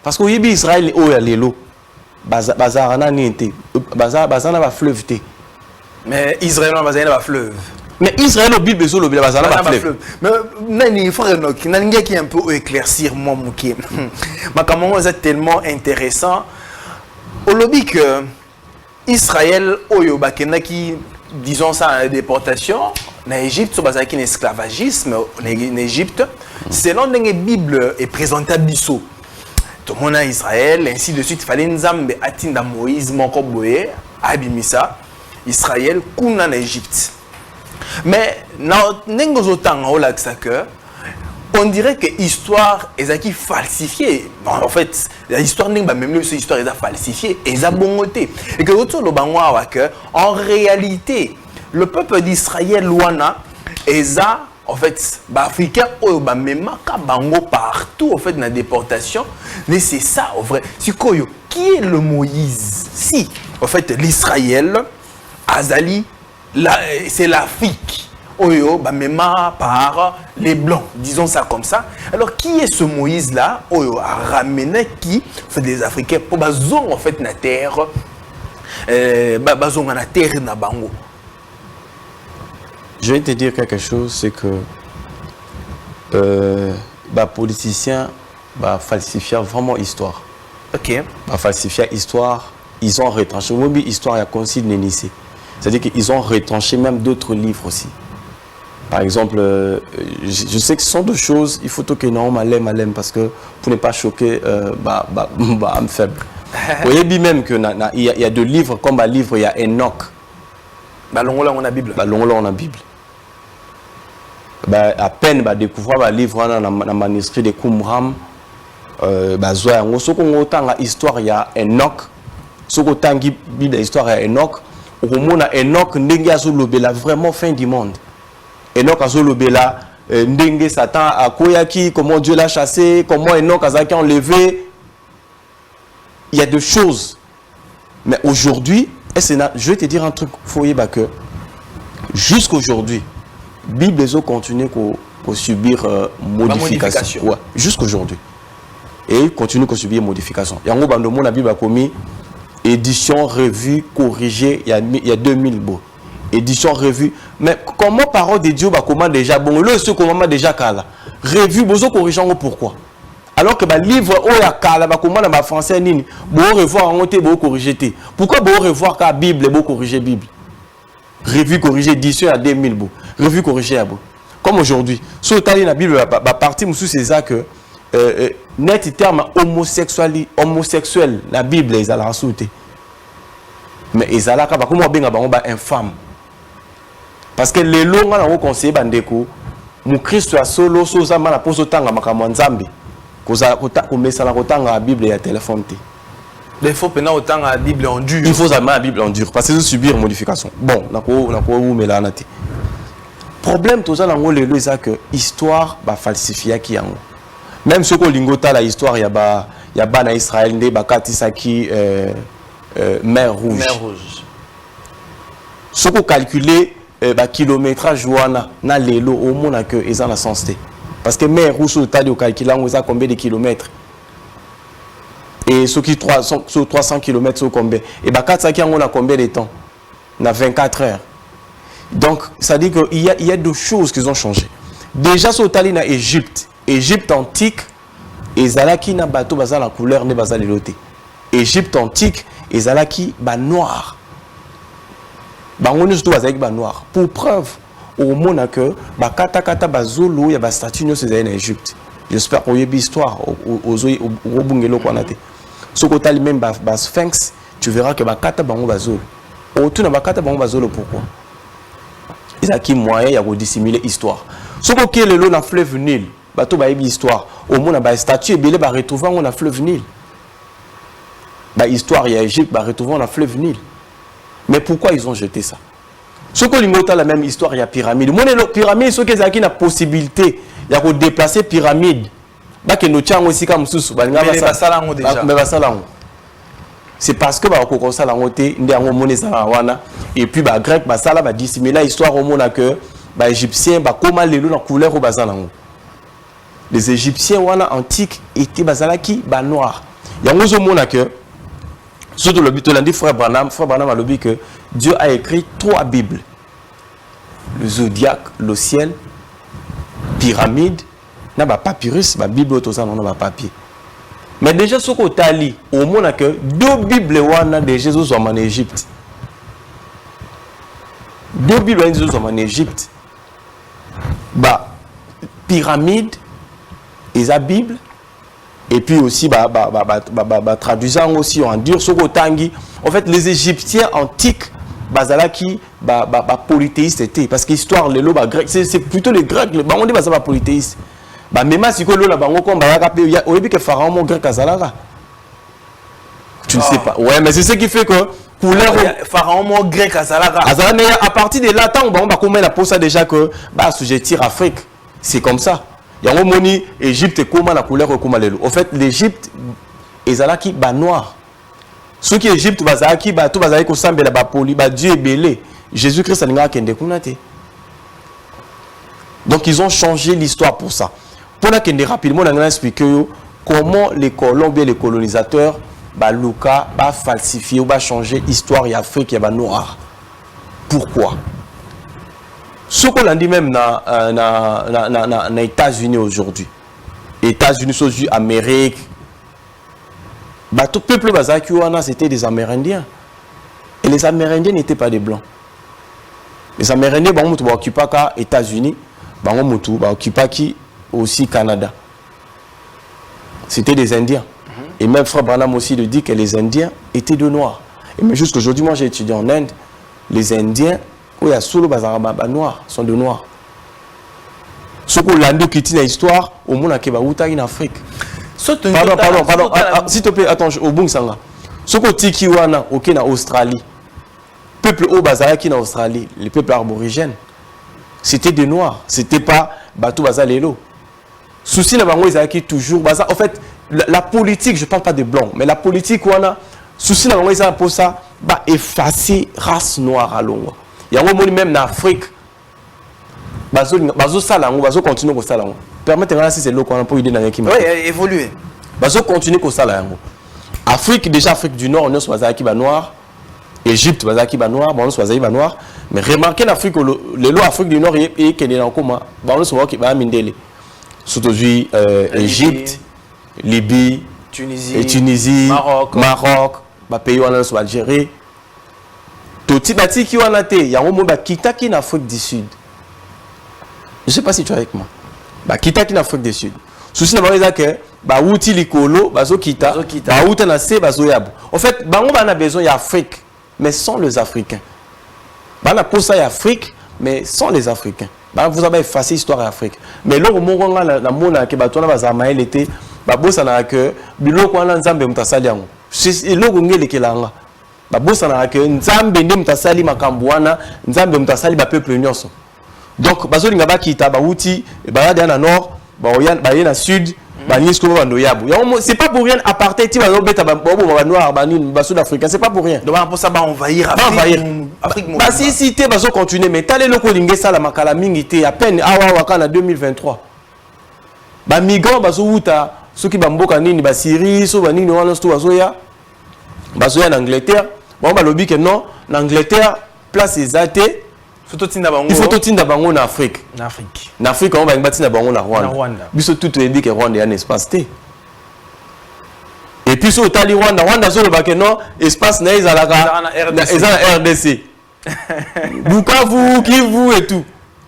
parce que yebi Israël o ya lelo bazarana ninte bazana ba fleuve té. Mais Israël bazana ba fleuve. Mais Israël au Bible zo le bela bazana ba fleuve. Mais nani frère Enoch nani qui un peu éclaircir moi muké. Ma comment c'est tellement intéressant. Au lobby que Israël oyo bakenaki disons ça en déportation en Égypte sur basaki esclavagisme en Égypte selon la Bible est présentée biso tout le monde a Israël ainsi de suite fallait nzambe atinda Moïse moko boye abimisa Israël kuna en Égypte mais na nengozo tanga ola que on dirait que l'histoire est falsifiée. En fait, l'histoire n'est pas même cette histoire est falsifiée, est bongoté. Et que en réalité, le peuple d'Israël wana est en fait africain ou même bango partout en fait dans la déportation. Mais c'est ça en vrai. Qui est le Moïse? Si en fait l'Israël, Azali, c'est l'Afrique. Oyo, même par les Blancs, disons ça comme ça. Alors, qui est ce Moïse-là? Oyo a ramené qui fait des Africains pour bazon en fait na terre, bazon na terre na bango. Je vais te dire quelque chose, c'est que politiciens falsifier vraiment histoire. Ok. Falsifier histoire, ils ont retranché. Même histoire à concile Nénissé. C'est-à-dire qu'ils ont retranché même d'autres livres aussi. Par exemple, je sais que ce sont deux choses, il faut que non, malem, parce que pour ne pas choquer, âme faible. Vous voyez même qu'il y a deux livres, comme le livre, il y a Enoch. On a Bible. On a Bible. À peine découvrir le livre dans le manuscrit de Qumran, histoire, il y a Enoch. Ce qu'on a Bible, l'histoire, il y a Enoch. Au moment où Enoch, la vraiment fin du monde. Enoch Azolobela, Ndenge Satan a Koyaki, comment Dieu l'a chassé, comment Enoch Azaki enlevé. Il y a deux choses. Mais aujourd'hui, je vais te dire un truc, que jusqu'aujourd'hui, la Bible continue à subir modification. Ouais, jusqu'aujourd'hui. Et continue à subir modification. Il y a un moment la Bible a commis édition, revue, corrigée, il y a 2000 mots. Édition, revue. Mais comment parole de Dieu, comment déjà bon, le ce comment déjà kala. Revue, bozo corrigeant pourquoi? Alors que le livre oya kala, comment dans français nini, bon revoir en te, bon corriger te. Pourquoi bon revoir la Bible, bon corriger Bible? revue corrigée édition à 2000 beau revue corrigée à beau comme aujourd'hui sur le la Bible la partie sous c'est ça que net terme homosexuel la Bible ils allaient sauter mais ils allaient pas comment bien ba infâme parce que les longs on a conseillé bandeko mon Christ a solo so ça mala poso tanga makamwa nzambe koza komesa la kotanga la Bible ya téléphone te il faut penser autant à la Bible en dur. Il faut ça la Bible en dur parce que subir modification. Bon, mais là problème tout ça dans le c'est que histoire va falsifier qui en même ce que lingota la histoire ya ba na Israël ndé ba katisa ki mer rouge. Mer rouge. Ce que calculer ba kilométrage wana na lelo au monde que ils ont la sens parce que mer rouge au tas de calculer on ça combien de kilomètres. Et ceux qui 300 km sur combien? Et bah 4 qui on a combien de temps? On a 24 heures. Donc ça dit qu'il y a deux choses qui ont changé. Déjà sur Tali na Égypte, Égypte antique, et zalaki na bateau bazal la couleur ne bazal loté. Égypte antique, et zalaki ba noir. Ba on est surtout bazal ba noir. Pour preuve au monde que ba kata bazolo ya ba statue no c'est en Égypte. J'espère qu'on y a une histoire au bungelo qu'on a. Ce côté même bas sphinx, tu verras que bakata bango bazolo. Autour na bakata bango bazolo pourquoi? Il y a qui moyen de dissimuler l'histoire. Ce qui est le long dans fleuve Nil, bateau ba histoire. Au moins ba statue belé ba retrouver on a fleuve Nil. Ba histoire ya Égypte ba retrouver on a fleuve Nil. Mais pourquoi ils ont jeté ça? Ce que l'ingota la même histoire il y a pyramide. Mon pyramide ce qui a la possibilité il y a déplacer pyramide. Bah que nous tiens aussi comme sous c'est parce que bah on ça la montée et puis bah grec bah ça là bah dissimuler l'histoire au monde que bah égyptiens bah comment les la couleur au basalango les égyptiens wana antiques étaient basalaki bah noir il y a au monde que surtout le but de l'andi frère Branham a le que Dieu a écrit 3 bibles le zodiaque le ciel pyramide na ba papyrus ba bible tout ça non ba papier mais déjà ce qu'on t'a lu au monde que 2 bibles wana de Jésus sont en Égypte 2 bibles de Jésus sont en Égypte ba pyramide et la bible et puis aussi traduisant aussi en dur ce qu'on tangi en fait les Égyptiens antiques bazalaki polythéiste était parce que histoire le loba grec c'est plutôt les grecs ba on dit bazala polythéiste ba même si ko lola bango comme ba ka au début que pharaon mon grec azalaka tu ne sais pas ouais mais c'est ce qui fait que couleur pharaon mon grec azalaka mais à partir de là tant on va comment la pour ça déjà que ba assujettir Afrique c'est comme ça il y a un moni Égypte comment la couleur comment le en fait l'Égypte ezalaki ba noir ceux qui Égypte bazaki ba tout bazaki ko sambela ba poli ba Dieu belé Jésus-Christ alinga kende kunate donc ils ont changé l'histoire pour ça pour la kende rapidement on a expliqué comment les colons bien les colonisateurs ba luka ba falsifier ou ba changer histoire et Afrique ya ba noir pourquoi ce qu'on a dit même na États-Unis aujourd'hui États-Unis aujourd'hui Amérique bah, tout le peuple bazaki c'était des Amérindiens. Et les Amérindiens n'étaient pas des Blancs. Les Amérindiens, bah, on occupé les États-Unis, bah, on occupé aussi Canada. C'était des Indiens. Et même Frère Branham aussi le dit que les Indiens étaient de Noirs. Et mais jusqu'aujourd'hui, moi j'ai étudié en Inde, les Indiens, où il y a solo noirs, sont de Noirs. Ce qu'on a dit qui l'histoire, au monde qui est en Afrique. Pardon. S'il te plaît, attends, au bon sanga. Ce côté qui wana ok na Australie. Peuple au bazala qui na Australie, les peuples aborigènes. C'était des noirs, c'était pas bateau bazalelo. Souci na bango ezaki toujours baza en fait la politique, je parle pas des blancs, mais la politique wana souci na bango ezaki pour ça ba effacer race noire à longue. Il y a un moment même en Afrique. Bazo salango, bazo continuer ko salango. Permettez-moi si c'est l'eau qu'on a pour aider dans l'équipe. Oui, évoluer. Bazo continuer ko salango. Afrique déjà Afrique du Nord on est soit qui ba noir. Égypte baza qui ba noir, bon soit ba noir, mais remarquez l'Afrique les lois Afrique du Nord et qu'elle est en comment. Bon soit qui ba mindele. Surtout Égypte, Libye, Tunisie, Maroc, ba pays on soit Algérie. Toti bati qui wana te, ya ngomo ba kitaki na Afrique du Sud. Je sais pas si tu es avec moi. Ba kitaki na Afrique du Sud. Souci na ba que ba outi likolo, bazo kita, ba outa na se bazo yabo. En fait, bango ba na besoin ya Afrique, mais sans les Africains. Ba na posa ya Afrique, mais sans les Africains. Ba vous avez effacé l'histoire d'Afrique. Mais là au moment na mona ke batona bazama l'été, ba bosa na que biloko wana nzambe mutasali yango. C'est logo ngele kelanga. Ba bosa na que nzambe ndi mutasali makambo wana, nzambe mutasali ba peuple nyonso. Donc bazo linga ba kita ba outi, ba ya na nord, ba na sud. C'est pas pour rien apartheid ti ba beta ba noir ba sud africain, c'est pas pour rien. Donc pour ça ba envahir Afrique. Ba si cité bazo continuer mais tale loko lingé ça la makala mingi te à peine awa waka na 2023. Ba migrants bazo wuta soki ba mboka nini ba Syrie so ba nini wana sto bazo ya en Angleterre. Ba lobi que non, en Angleterre place ezate il faut tout bango en Afrique. En Afrique, on va bâtir bango en Rwanda. Biso tout est dit que Rwanda est un espace T. Et puis sur Tali Rwanda, Rwanda sur le bac non espace na ezalaka na RDC. Bukavu, Kivu et tout.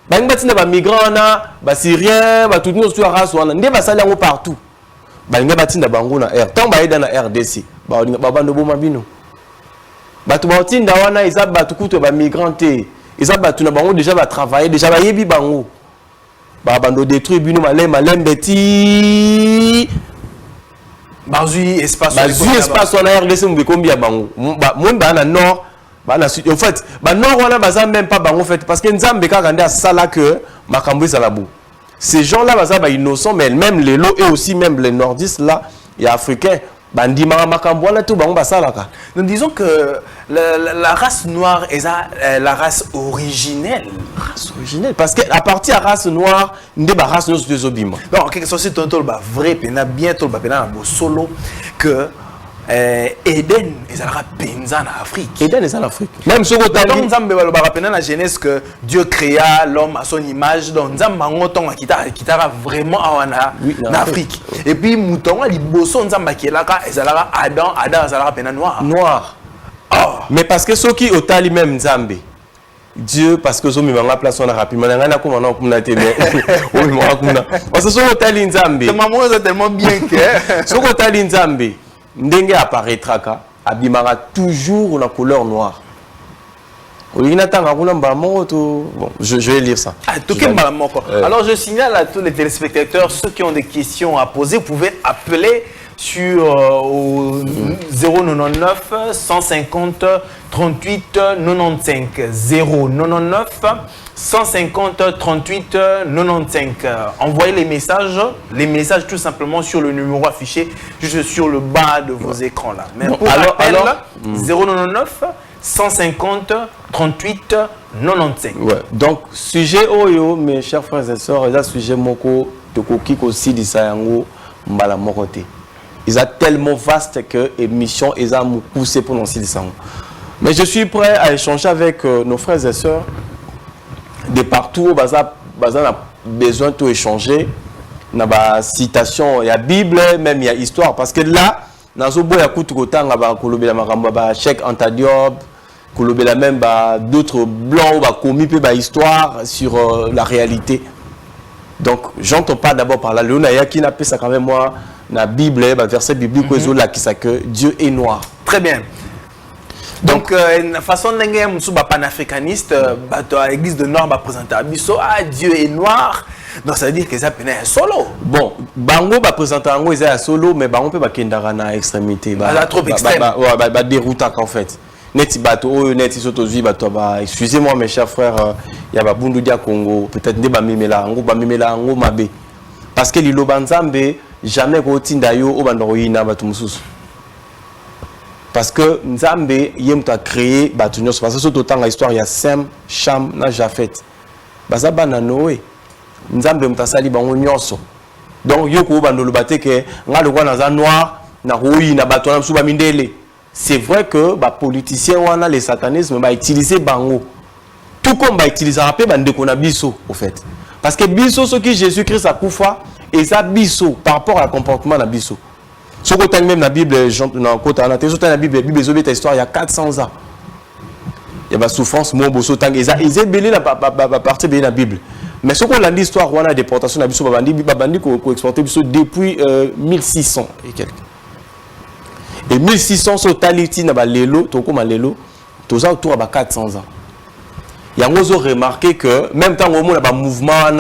Bang bâtir ba migrants na, ba Syriens, ba tout nous sur race wana. Ndé ba sali yango partout. Bang bâtir bango na R. Tant ba eda na RDC. Ba bando bo mabino. Ba tu ba tinda wana isa ba tukuto ba migranté. Ils ont déjà travaillé, déjà yebi bango. Ba bando détruit bino malem beti. Bazui espace on a RDC mbe combien bango. Monde ba na nord, ba na sud. En fait, ba nord wana baza même pas bango fait parce que nzambe ka kanda sala que makambo salabou. Ces gens-là baza ba innocents mais même les lots et aussi même les nordistes là, il y a africains. Nous disons que la race noire est la race originelle. Parce qu'à partir de la race noire, nous avons race noire de Zobima. Non, en quelque sorte, c'est un vrai, bientôt, solo que Eden est la penza en Afrique. Eden est en Afrique. Même si on a la Genèse que Dieu créa l'homme à son image, donc nous avons vraiment en Afrique. Et puis, mouton a dit bosso nous avons Adam a pena noir. Noir. Mais parce que ceux qui ont tali même Nzambe. Dieu, parce que zomi manga place on a rapidement ngana ko mana ko na tebe o mi manga ko na parce que so tali Nzambe maman est tellement bien que so tali Nzambe ndenge apparaîtra ka abimara toujours la couleur noire. Bon, je vais lire ça. Alors je signale à tous les téléspectateurs, ceux qui ont des questions à poser, vous pouvez appeler sur 099 150 38 95 099 150 38 95. Envoyez les messages tout simplement sur le numéro affiché juste sur le bas de vos écrans là. Mais pour appel, 099 150 38 95. Ouais. Donc sujet oyo mes chers frères et sœurs, il y a sujet moko tokoki aussi di sayango mbala mokote. Ils sont tellement vastes que l'émission est poussée pour nous citer. Mais je suis prêt à échanger avec nos frères et sœurs de partout. Nous avons besoin de échanger. Nous avons citation, il y a Bible, même il y a histoire. Parce que là, nous avons Cheikh Anta Diop, même d'autres blancs qui ont commis histoire sur la réalité. Donc, j'entends pas d'abord par là. Léonaya qui n'a pas ça quand même moi. La Bible, verset biblique, que Dieu est noir. Très bien. Donc, la façon dont nous sommes panafricanistes, l'église de Nord va présenter Dieu est noir. Donc, ça veut dire que ça peut être solo. Bon, Bango va présenter un solo, mais Bango peut pas kendara na extrémité. Trop extrême. Déroute en fait. Excusez-moi mes chers frères, il y a Bundu Dia Congo, peut-être des Bamimela, Ango Mabe. Parce que l'ilo Banzambe, jamais Gotinda yo au Bandoroïna Batumusus. Parce que Nzambe, il a créé Batunios. Parce que tout autant l'histoire, il y a Sem, Cham, na Jafet. Bazaba na Noé. Nzambe mtasali bango nyonso. Donc yoko bandolo bate que nga le roi na noir na roui na batona msuba mindele. C'est vrai que les politiciens wana les satanismes va utiliser bango. Tout comme va utiliser rapé bandeko na biso au fait. Parce que biso ce qui Jésus-Christ a koufa et ça biso par rapport à comportement na biso. Ce que même la Bible, dans la Bible, la Bible histoire il y a 400 ans. Il y a souffrance, mon bosso tang, ils ont belé la partie de la Bible. Mais ce qu'on a dit, l'histoire, on a déportation, babandi qu'on exporté depuis 1600 et quelques. Et 1600, sur Taliti, na lelo, toko malelo, tout ça autour à 400 ans. Il y a remarqué que même temps où il y a un mouvement, il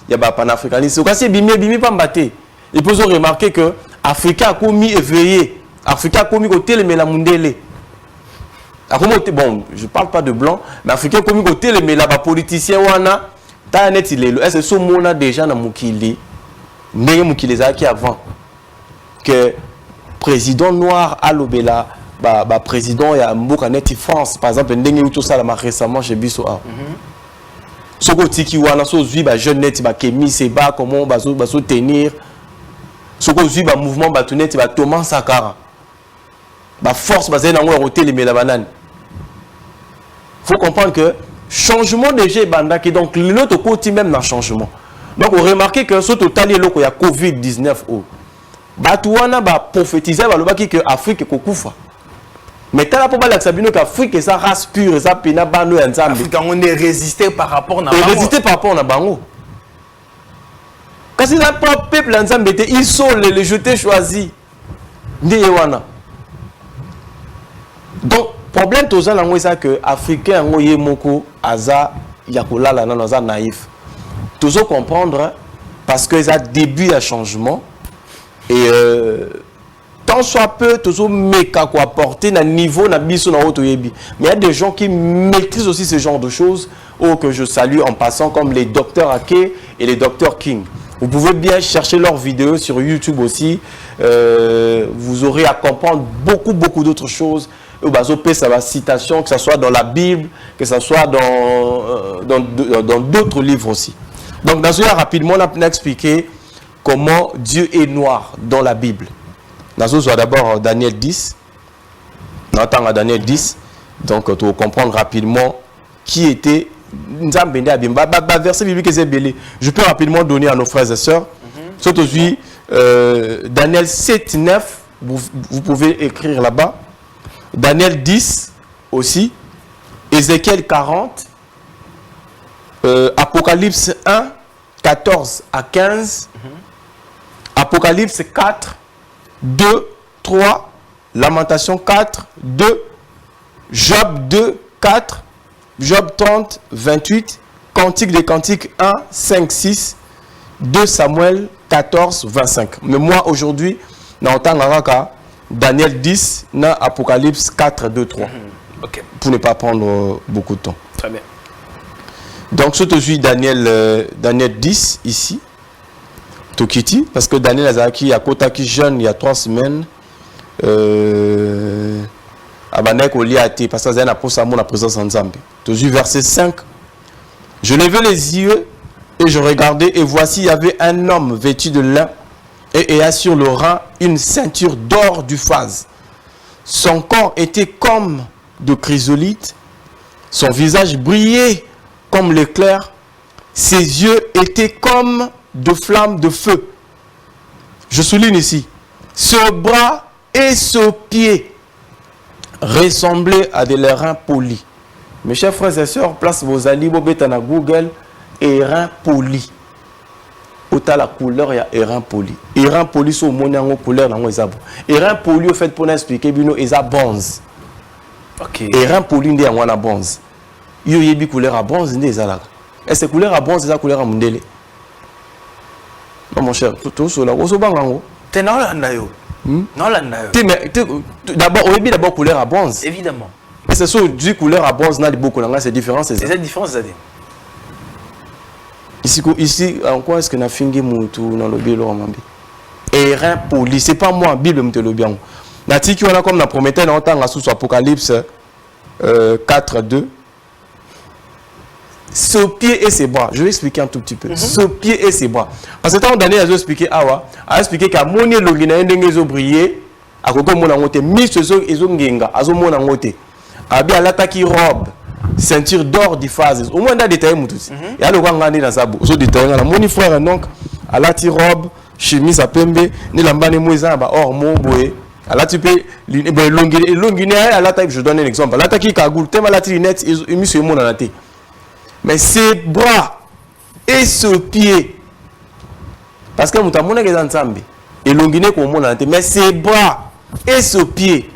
y a un panafricanisme. C'est bimi pas mbaté. Il peut remarquer que Africain a commis éveillé. Africain a commis côté le mélamundele. Bon, je ne parle pas de blanc, mais Africain a commis côté le mélamundele. Politicien wana, ta net il est. Est-ce que ce mot a déjà dans Moukili, mais Moukili qui avant que président noir à l'obéla. Président, il y a un net France, par exemple, récemment chez Bisso. Ce qui est un jeune net qui est comment on va tenir. Ce qui est un mouvement net, Thomas Sankara. Force basée dans le hôtel mais la banane. Il faut comprendre que changement de G Bandaki, donc l'autre côté même dans le changement. Donc on remarque que ce total il y a COVID-19. Batouana va prophétiser que l'Afrique est koufa. Mais tant pour l'Afrique, ça race pure, ça pina bano et ensemble. On est résisté par rapport à résisté par rapport à Bango. Quand c'est un peuple ensemble, ils sont les jetés choisis. Donc, problème tous gens là, c'est que Africains ont eu moko aza yakola là non aza naïf. Toujours comprendre parce que ça début à changement et tant soit peu, toujours méca quoi porter un niveau na biso na auto yebi. Mais il y a des gens qui maîtrisent aussi ce genre de choses, que je salue en passant, comme les docteurs Ake et les docteurs King. Vous pouvez bien chercher leurs vidéos sur YouTube aussi. Vous aurez à comprendre beaucoup d'autres choses. Ça va citation, que ce soit dans la Bible, que ce soit dans d'autres livres aussi. Donc dans ce cas, rapidement, on a expliqué comment Dieu est noir dans la Bible. Nous avons d'abord Daniel 10. On entend à Daniel 10. Donc, tu vas comprendre rapidement qui était. Verset biblique est belé. Je peux rapidement donner à nos frères et sœurs. Surtout aujourd'hui, Daniel 7, 9. Vous pouvez écrire là-bas. Daniel 10 aussi. Ézéchiel 40. Apocalypse 1, 14 à 15. Apocalypse 4. 2, 3, Lamentation 4, 2, Job 2, 4, Job 30, 28, Cantique des Cantiques 1, 5, 6, 2 Samuel 14, 25. Mais moi aujourd'hui, j'entends Daniel 10, Apocalypse 4, 2, 3. Okay. Pour ne pas prendre beaucoup de temps. Très bien. Donc, ce que Daniel 10 ici. Tokiti, parce que Daniel Azaki a Kotaki jeune il y a 3 semaines. Abanek au liaté, parce que c'est un poste à mon présence en Zambie. Toujours verset 5. Je levai les yeux et je regardais, et voici, il y avait un homme vêtu de lin et ayant sur le rein une ceinture d'or du phase. Son corps était comme de chrysolite, son visage brillait comme l'éclair, ses yeux étaient comme de flammes de feu. Je souligne ici, ce bras et ce pied ressemblaient à des reins polis. Mes chers frères et sœurs, place vos alliés, vous mettez dans Google, reins polis. Autant la couleur, il y a reins polis. Reins polis sont au monde en couleur dans les arbres. Reins polis, au fait, pour expliquer, ils sont bronze. Ok. Reins polis, ils sont bronze. Il y a une couleur à bronze, ils sont là. Et cette couleur à bronze, c'est la couleur à mondele. Non, mon cher, tout cela, vous êtes bon. Tu es dans l'anayo. D'abord, on a d'abord couleur à bronze. Évidemment. Et c'est sûr, du couleur à bronze, c'est différent. C'est cette différence, c'est-à-dire ici, en quoi est-ce que nous avons fini dans le Bible? Et rien poli, ce n'est pas moi, Bible, je le bien. Natiki, on a comme la Prométhée, on a sous Apocalypse 4, 2. Ce pied et ses bras. Je vais expliquer un tout petit peu. Ce pied et ses bras. Parce que quand Daniel a expliqué, a expliqué qu'à mon logina a brillé, à côté mon angote, mis ce zo et zo ngenga, à zo mon angote. A bien l'attaque robe, ceinture d'or du phase. Au moins, on a détaillé mon tout. Et à le voir dans sa bouche. Zo détaillé. Mon frère, donc, à la robe, chemise à pembe, ni l'ambane moïsa, or mon boé, Là, tu peux. Longuiné, je donne un exemple. Là, tu as Kagoul, tu as la lunette, il mis sur mon anaté. Mais ses bras et ses pieds. Parce que nous avons des ensemble. Et Longuiné, comme mon anaté. Mais ses bras et ses pieds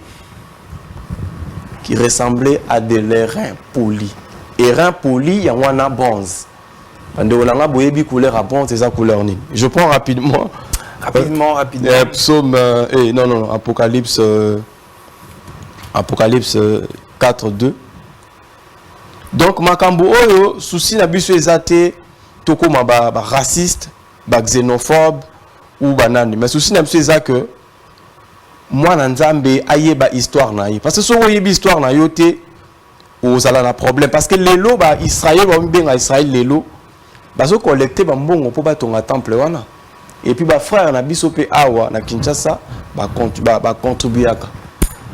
qui ressemblaient à des reins polis. Et reins polis, il y a un bronze. Je prends rapidement. Rapidement. Psaume, non, Apocalypse 4, 2. Donc, makambo oyo, souci na biso ezate, toko ba raciste, ba xénophobe, ou banani. Mais souci na biso ezate, moi, Nzambe, aye ba histoire na ye. Parce que si vous avez histoire na yote, vous avez un problème. Parce que les lots, Israël, bien Israël, les lots, ils ont collecté les mbongo pour ton temple. Et puis, les frères na biso pe awa, na Kinshasa, contribuer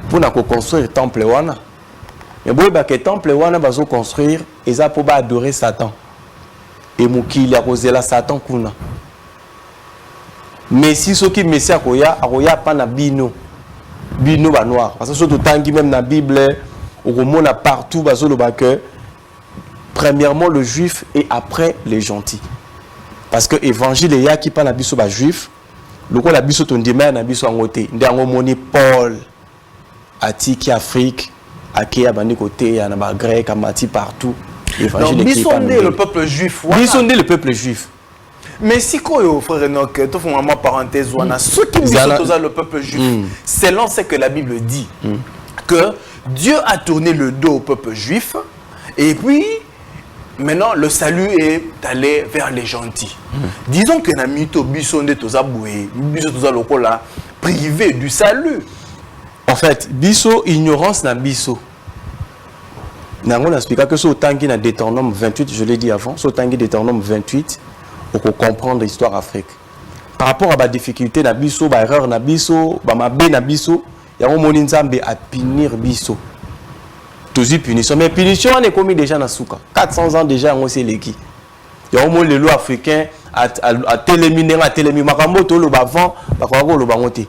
pour construire le temple. Mais si le temple va construire, ils ont pour adorer Satan. Et Moukili a causé la Satan. Mais si ce qui Messia a pas na bino ba noir. Parce que surtout tangi même na Bible, on a partout que premièrement le juif et après les gentils. Parce que l'évangile est qui pas na biso ba juif, le quoi la biso ton demain na biso ngoté. Ndango moni Paul atiki Afrique, aké abandi côté ya na ba grec amati partout. L'évangile est qui pas le peuple juif. Bisondé le peuple juif. Mais si quoi, frère Enoch, tu fais vraiment parenthèse, ceux qui disent le peuple juif, selon ce que la Bible dit, que Dieu a tourné le dos au peuple juif, et puis maintenant le salut est allé vers les gentils. Disons que na mito bisonde toza boué, biso toza lokola privé du salut. En fait, biso ignorance na biso. Nango na expliqué que so tangi na Deutéronome 28, je l'ai dit avant, so tangi Deutéronome 28. Pour comprendre l'histoire Afrique. Par rapport à la difficulté, na biso, ba erreur na biso, ba mabe na biso, ya o moni nzambe a punir biso. Toujours punition, mais punition on est commis déjà na souka. 400 ans déjà on sait leki. Ya o moni les lois africains a téléminé makambo to lo ba vent, ba ko lo ba ngote.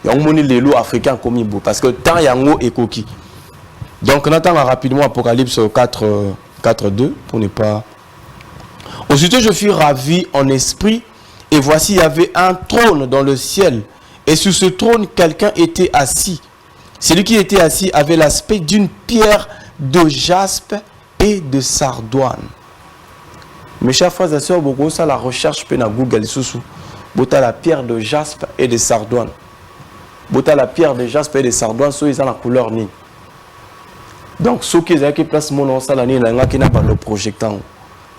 Ya o moni les lois africains commis beau parce que tant yango ekoki. Donc on attend rapidement Apocalypse 4 2 pour ne pas. Aussitôt je fus ravi en esprit, et voici il y avait un trône dans le ciel, et sur ce trône quelqu'un était assis. Celui qui était assis avait l'aspect d'une pierre de jaspe et de sardoine. Mes chers frères et sœurs, beaucoup ça la recherche pe na Google sous bota la pierre de jaspe et de sardoine. Bota la pierre de jaspe et de sardoine, so ils ont la couleur ni. Donc ceux qui ont place mon nom ça la ni na ngaki na ba le projectant.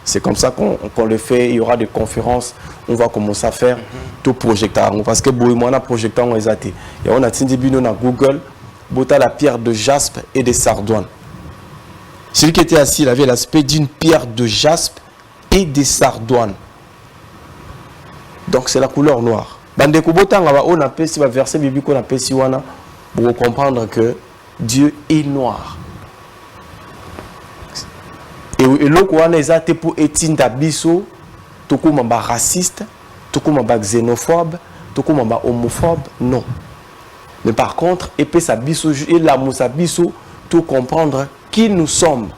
C'est comme ça qu'on le fait. Il y aura des conférences. On va commencer à faire tout projecteur. Parce que on a projecteur on exaté. Et on a tindi bino na Google. Bota la pierre de jaspe et de sardoine. Celui qui était assis, il avait l'aspect d'une pierre de jaspe et de sardoine. Donc c'est la couleur noire. Bande kubota on appelle si verset biblique on appelle si wana pour comprendre que Dieu est noir. Et l'autre on a été pour étinda biso, tout comme un raciste, tout comme un xénophobe, tout comme un homophobe, non. Mais par contre, et puis ça biso et l'amour ça biso, tout comprendre qui nous sommes.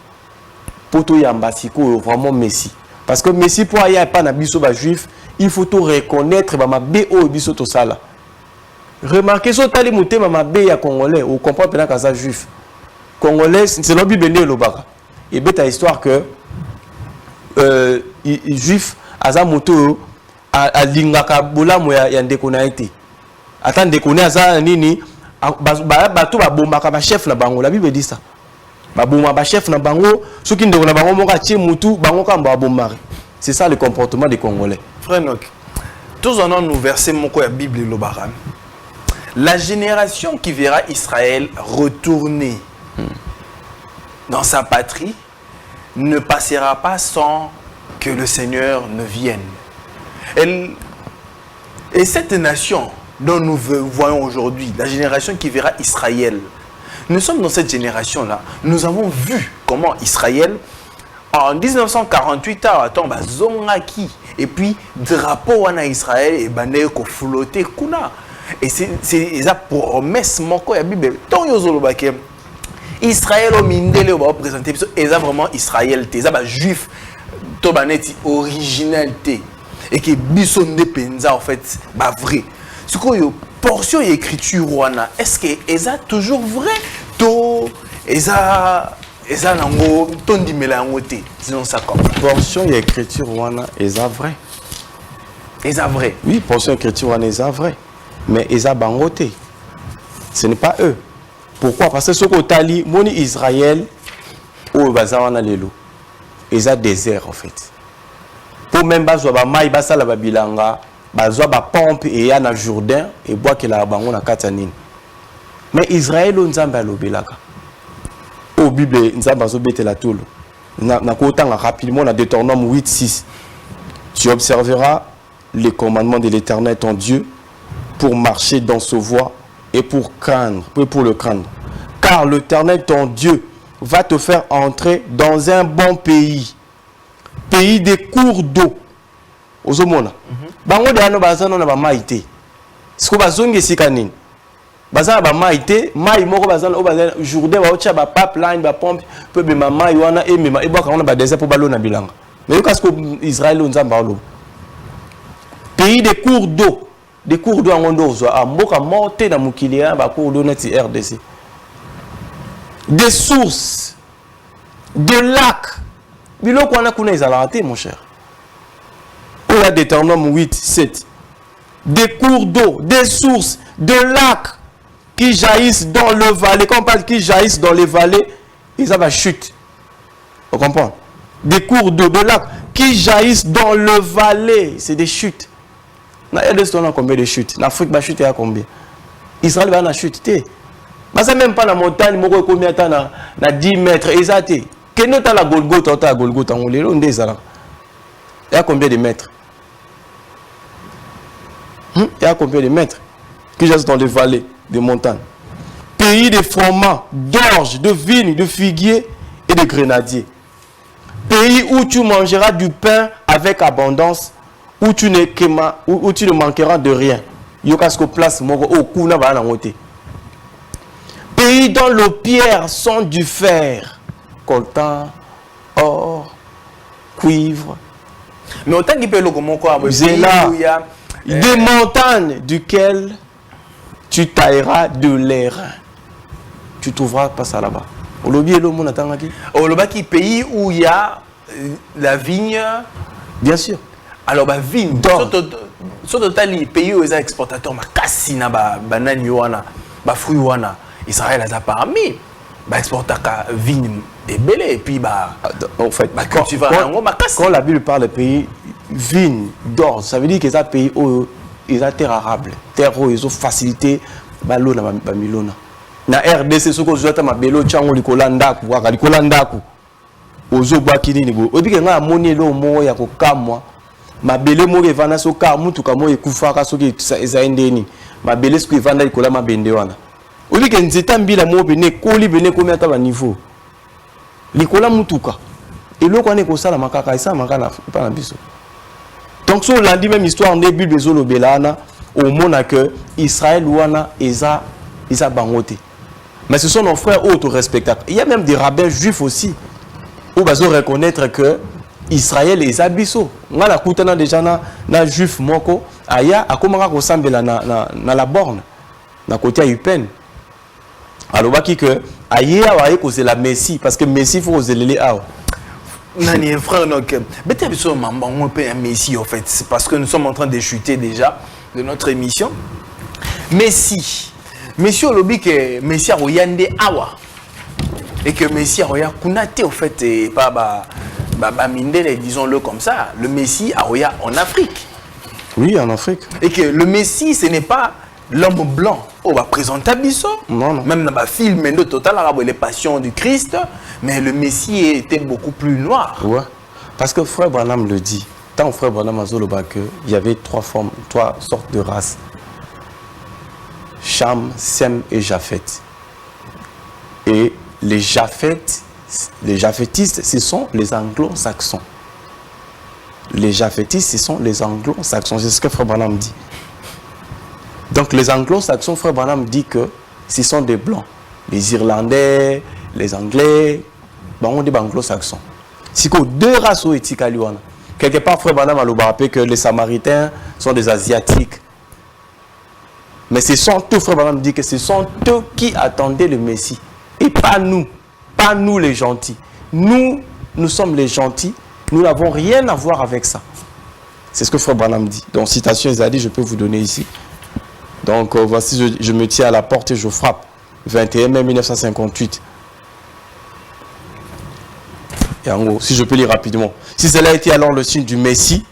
Pour tout yambasiko vraiment Messie. Parce que Messie pour aller pas na biso ba juif, il faut tout reconnaître ba bo biso to sala. Remarquez so tali mutema mabe ya congolais, ou comprend pena kaza juif. Congolais, c'est la Bible le baka. Et bien, ta histoire que juif aza moto a lingaka bolamu ya ndeko na été. Ata ndeko na aza nini bato ba bombaka ba chef na bango. La Bible dit ça. Ba bomba ba chef na bango, ceux qui ndeko na bango moka tie mutu bango ka ba bombari. C'est ça le comportement des Congolais. Frère Enoch, tous en nous verser mon quoi Bible le baran. La génération qui verra Israël retourner dans sa patrie ne passera pas sans que le Seigneur ne vienne. Et cette nation dont nous voyons aujourd'hui, la génération qui verra Israël, nous sommes dans cette génération-là. Nous avons vu comment Israël, en 1948, et puis drapeau en Israël et bané ko flotté kuna. Et c'est la promesse moko ya Bible. Tant yozolo baké Israël au mindele au ba présenter et ça vraiment Israël té ça ba juif to baneti originalité et que bisonde penza en fait ba vrai. Ce que portion écriture wana est-ce que eza toujours vrai to eza nango tondi melango té sinon ça comme portion écriture wana eza vrai. Eza vrai. Oui, portion écriture wana eza vrai. Mais eza bangote. Ce n'est pas eux. Pourquoi? Parce que ce que tali moni Israël au bazawana lelo. Eza désert en fait. Pour même bazwa ba mai basala ba bilanga, bazwa ba pompe et ya na Jourdain et bois que la bango na katanine. Mais Israël on nzamba lobelaka. Au Bible nzamba zo betela tolo. Na ko tanga rapidement na Deutéronome 8:6. Tu observeras les commandements de l'Éternel ton Dieu pour marcher dans ce voie et pour le craindre. Car l'Éternel ton Dieu va te faire entrer dans un bon pays. Pays des cours d'eau. Ozomona. Bango de ano bazano na ba maite. Siko bazonge sikanini. Bazana ba maite, mai moko bazana o bazana Jourdain ba ocha ba pipeline ba pompe pe be mama wana e mema e boka on ba désert pour balo na bilanga. Mais parce que Israël on nzamba lo. Pays des cours d'eau. Des cours d'eau en Ondozo, à Mboka monté dans Moukilia, bah cours d'eau net RDC. Des sources, de lacs. Bilo qu'on a connu les alantés, mon cher. On a Deutéronome 8:7. Des cours d'eau, des sources, de lacs qui jaillissent dans le vallée. Quand on parle qui jaillissent dans les vallées, ils ont la chute. Vous comprenez? Des cours d'eau, de lacs qui jaillissent dans le vallée. C'est des chutes. Na RDC on a combien de chutes? En Afrique, la chute est à combien? Israël va na chute. Ça même pas la montagne, moko combien temps na 10 mètres exacté. Que nous ta la Golgotha on les onde ça là. Il y a combien de mètres? Il y a combien de mètres qui jaillissent dans les vallées des montagnes? Pays de froment, d'orge, de vignes, de figuiers et de grenadiers. Pays où tu mangeras du pain avec abondance. Où tu ne manqueras de rien. Yokasko place moko au kuna ba na ngote. Pays dont les pierres sont du fer, coltan, or, cuivre. Mais autant qu'il peut le moko a des montagnes duquel tu tailleras de l'air. Tu trouveras pas ça là-bas. Au lobby le monde attend qui? Au lobby pays où il y a la vigne. Bien sûr. Alors bah vigne surtout les pays où ils sont exportateurs makasi na banane wana ba fruits wana Israël a parmi ba exportaka vigne et belé et puis bah en fait quand la Bible parle de pays vigne d'or ça veut dire que ça pays où ils ont terre arable terre où ils ont facilité balo na ba milona na RDC soko zota mabelo chango likolanda ku waka likolanda ku ozo bwa kinini bo obi ke nga amoni lo mo ya ko kamwa mabele mo evana soka mutuka mo ekufaka soki ezaendeni mabele siko evanda ikola mabende wana obi ke nzeta mbila mo bene koli bene komi ata ba niveau likola mutuka eloko ane ko sala makaka isa makana pa na biso donc so landi même histoire de Bible bezolo belana au mona que Israël wana eza bangote mais ce sont nos frères autres respectables. Il y a même des rabbins juifs aussi où bazo reconnaître que Israël est abisso. Nga la kutana déjà na juif moko aya akomaka ko sambela na la borne na côté à Upen. Alors baki que aya wa ko c'est la Messie parce que Messie faut zelele awa. Nani frère donc bete biso mamba on peut un Messie en fait c'est parce que nous sommes en train de chuter déjà de notre émission. Messie. Monsieur lobi que Messie a oyande awa et que Messie a oya kunate en fait et pas Mindele, disons-le comme ça, le Messie a en Afrique. Oui, en Afrique. Et que le Messie, ce n'est pas l'homme blanc. On va présenter Abisso. Non. Même dans le film de Total Arabe, les passions du Christ, mais le Messie était beaucoup plus noir. Ouais. Parce que Frère Branham le dit. Tant Frère Branham a dit qu'il y avait trois sortes de races. Cham, Sem et Japhet. Et les japhétistes, ce sont les anglo-saxons. Les japhétistes, ce sont les anglo-saxons. C'est ce que Frère Branham dit. Donc les anglo-saxons, frère Branham dit que ce sont des blancs. Les Irlandais, les Anglais, on dit anglo-saxons. Si que deux races au Etikaliwana. Quelque part, frère Branham a rappelé que les Samaritains sont des Asiatiques. Mais ce sont eux, frère Branham dit que ce sont eux qui attendaient le Messie. Et pas nous. Pas nous les gentils. Nous sommes les gentils. Nous n'avons rien à voir avec ça. C'est ce que frère Branham dit. Donc, citation Isaïe, je peux vous donner ici. Donc, voici, je me tiens à la porte et je frappe. 21 mai 1958. Et en gros, si je peux lire rapidement. Si cela a été alors le signe du Messie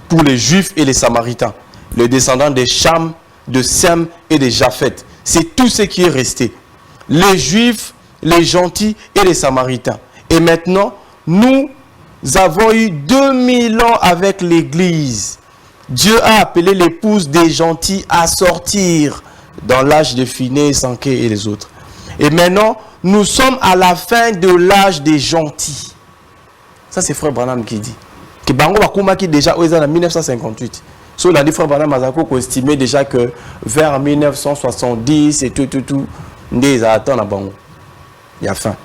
pour les Juifs et les Samaritains, les descendants des Cham, de Sem et des Japheth, c'est tout ce qui est resté. Les Juifs, les gentils et les Samaritains. Et maintenant, nous avons eu 2000 ans avec l'Église. Dieu a appelé l'épouse des gentils à sortir dans l'âge de Finé, Sanké et les autres. Et maintenant, nous sommes à la fin de l'âge des gentils. Ça, c'est frère Branham qui dit. Que Bango Bakuma qui déjà en 1958. So, il a dit frère Branham Mazako estimait déjà que vers 1970 et tout, il attend à Bango. Il y a fin.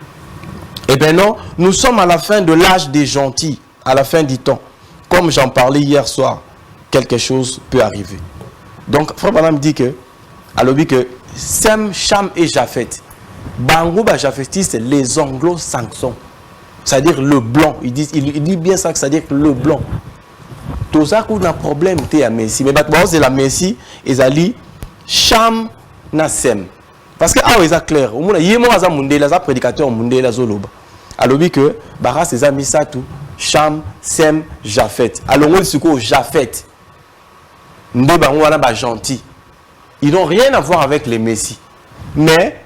Et maintenant, nous sommes à la fin de l'âge des gentils, à la fin du temps. Comme j'en parlais hier soir, quelque chose peut arriver. Donc, frère Branham dit que, alors dit que Sem, Cham et Japheth, Bango Japhetis, c'est les anglo-saxons. C'est-à-dire le blanc. Il dit bien ça, c'est-à-dire le blanc. Tout ça, qu'on a un problème, c'est la Messie. Mais c'est la Messie, ils ont dit Cham na Sem. Parce que, c'est clair. Il y a des prédicateurs au monde, alors dit que, Bara, c'est amis ça tout. Cham, Sem, Japheth. Alors, on dit que Japheth. Gentil. Ils n'ont rien à voir avec les Messies. Mais,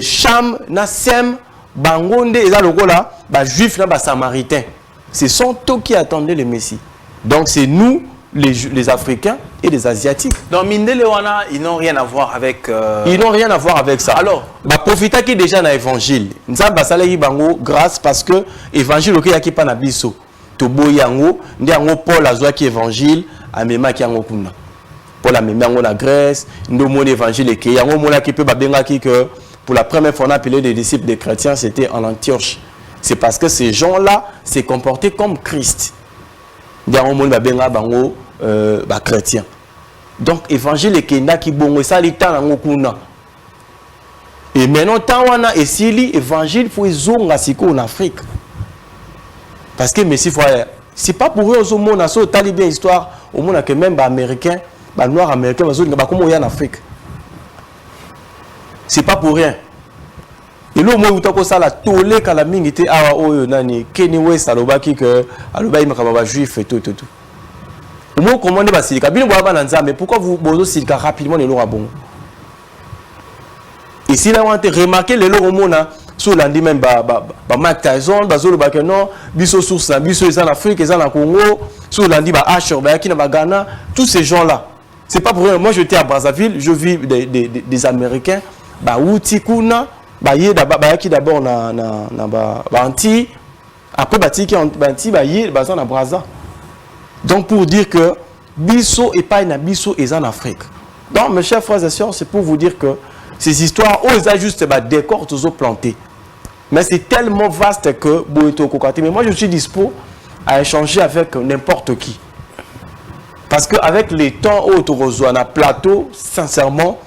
Cham na Sem, Bangonde, et là, le juif, là, samaritain. Ce sont eux qui attendaient le Messie. Donc, c'est nous, les Africains et les Asiatiques. Donc, Mindelewana, ils n'ont rien à voir avec... Ils n'ont rien à voir avec ça. Alors, profitez qui déjà dans l'évangile. Nous avons grâce parce que l'évangile, il n'y a pas de biso. Tobo yango, nous avons Paul a qui évangile, à Mema qui yango kuna. Paul a Mema en Grèce, nous avons l'évangile qui yango mona qui peut babenga qui que pour la première fois on a appelé les disciples des chrétiens, c'était en Antioche. C'est parce que ces gens-là s'est comportés comme Christ. Chrétien. Donc, évangile qui est qui bon ça li tan ngokuna. Et maintenant tant wana et si li évangile faut zonga siko en Afrique. Parce que Messie frère, c'est pas pour eux au monde so tali bien histoire au monde que même américain, noir américain ba comment y en Afrique. C'est pas pour rien. Et là, moi, je suis là, tous les cas, mingi était awa oyo nani, Kenny West, alobaki que, aloba ima kama juif et tout. Au moins, comment on est silika? Bien, mais pourquoi vous bozo silika rapidement les lois bon? Et si là, on a remarqué les lois au monde, sur l'andi même, Mike Tyson, bazolo ba que non, biso source, biso ils en Afrique, ils en Congo, sur l'andi Asher, qui na Ghana, tous ces gens-là. C'est pas pour rien. Moi, j'étais à Brazzaville, je vis des Américains, Outikuna. Qui d'abord na Anti après Batiki Anti na Brazza. Donc pour dire que biso et pas na biso est en Afrique. Donc mes chers frères et sœurs, c'est pour vous dire que ces histoires ils ont juste décor toujours planté. Mais c'est tellement vaste que mais moi je suis dispo à échanger avec n'importe qui. Parce que avec les temps autour de na plateau, sincèrement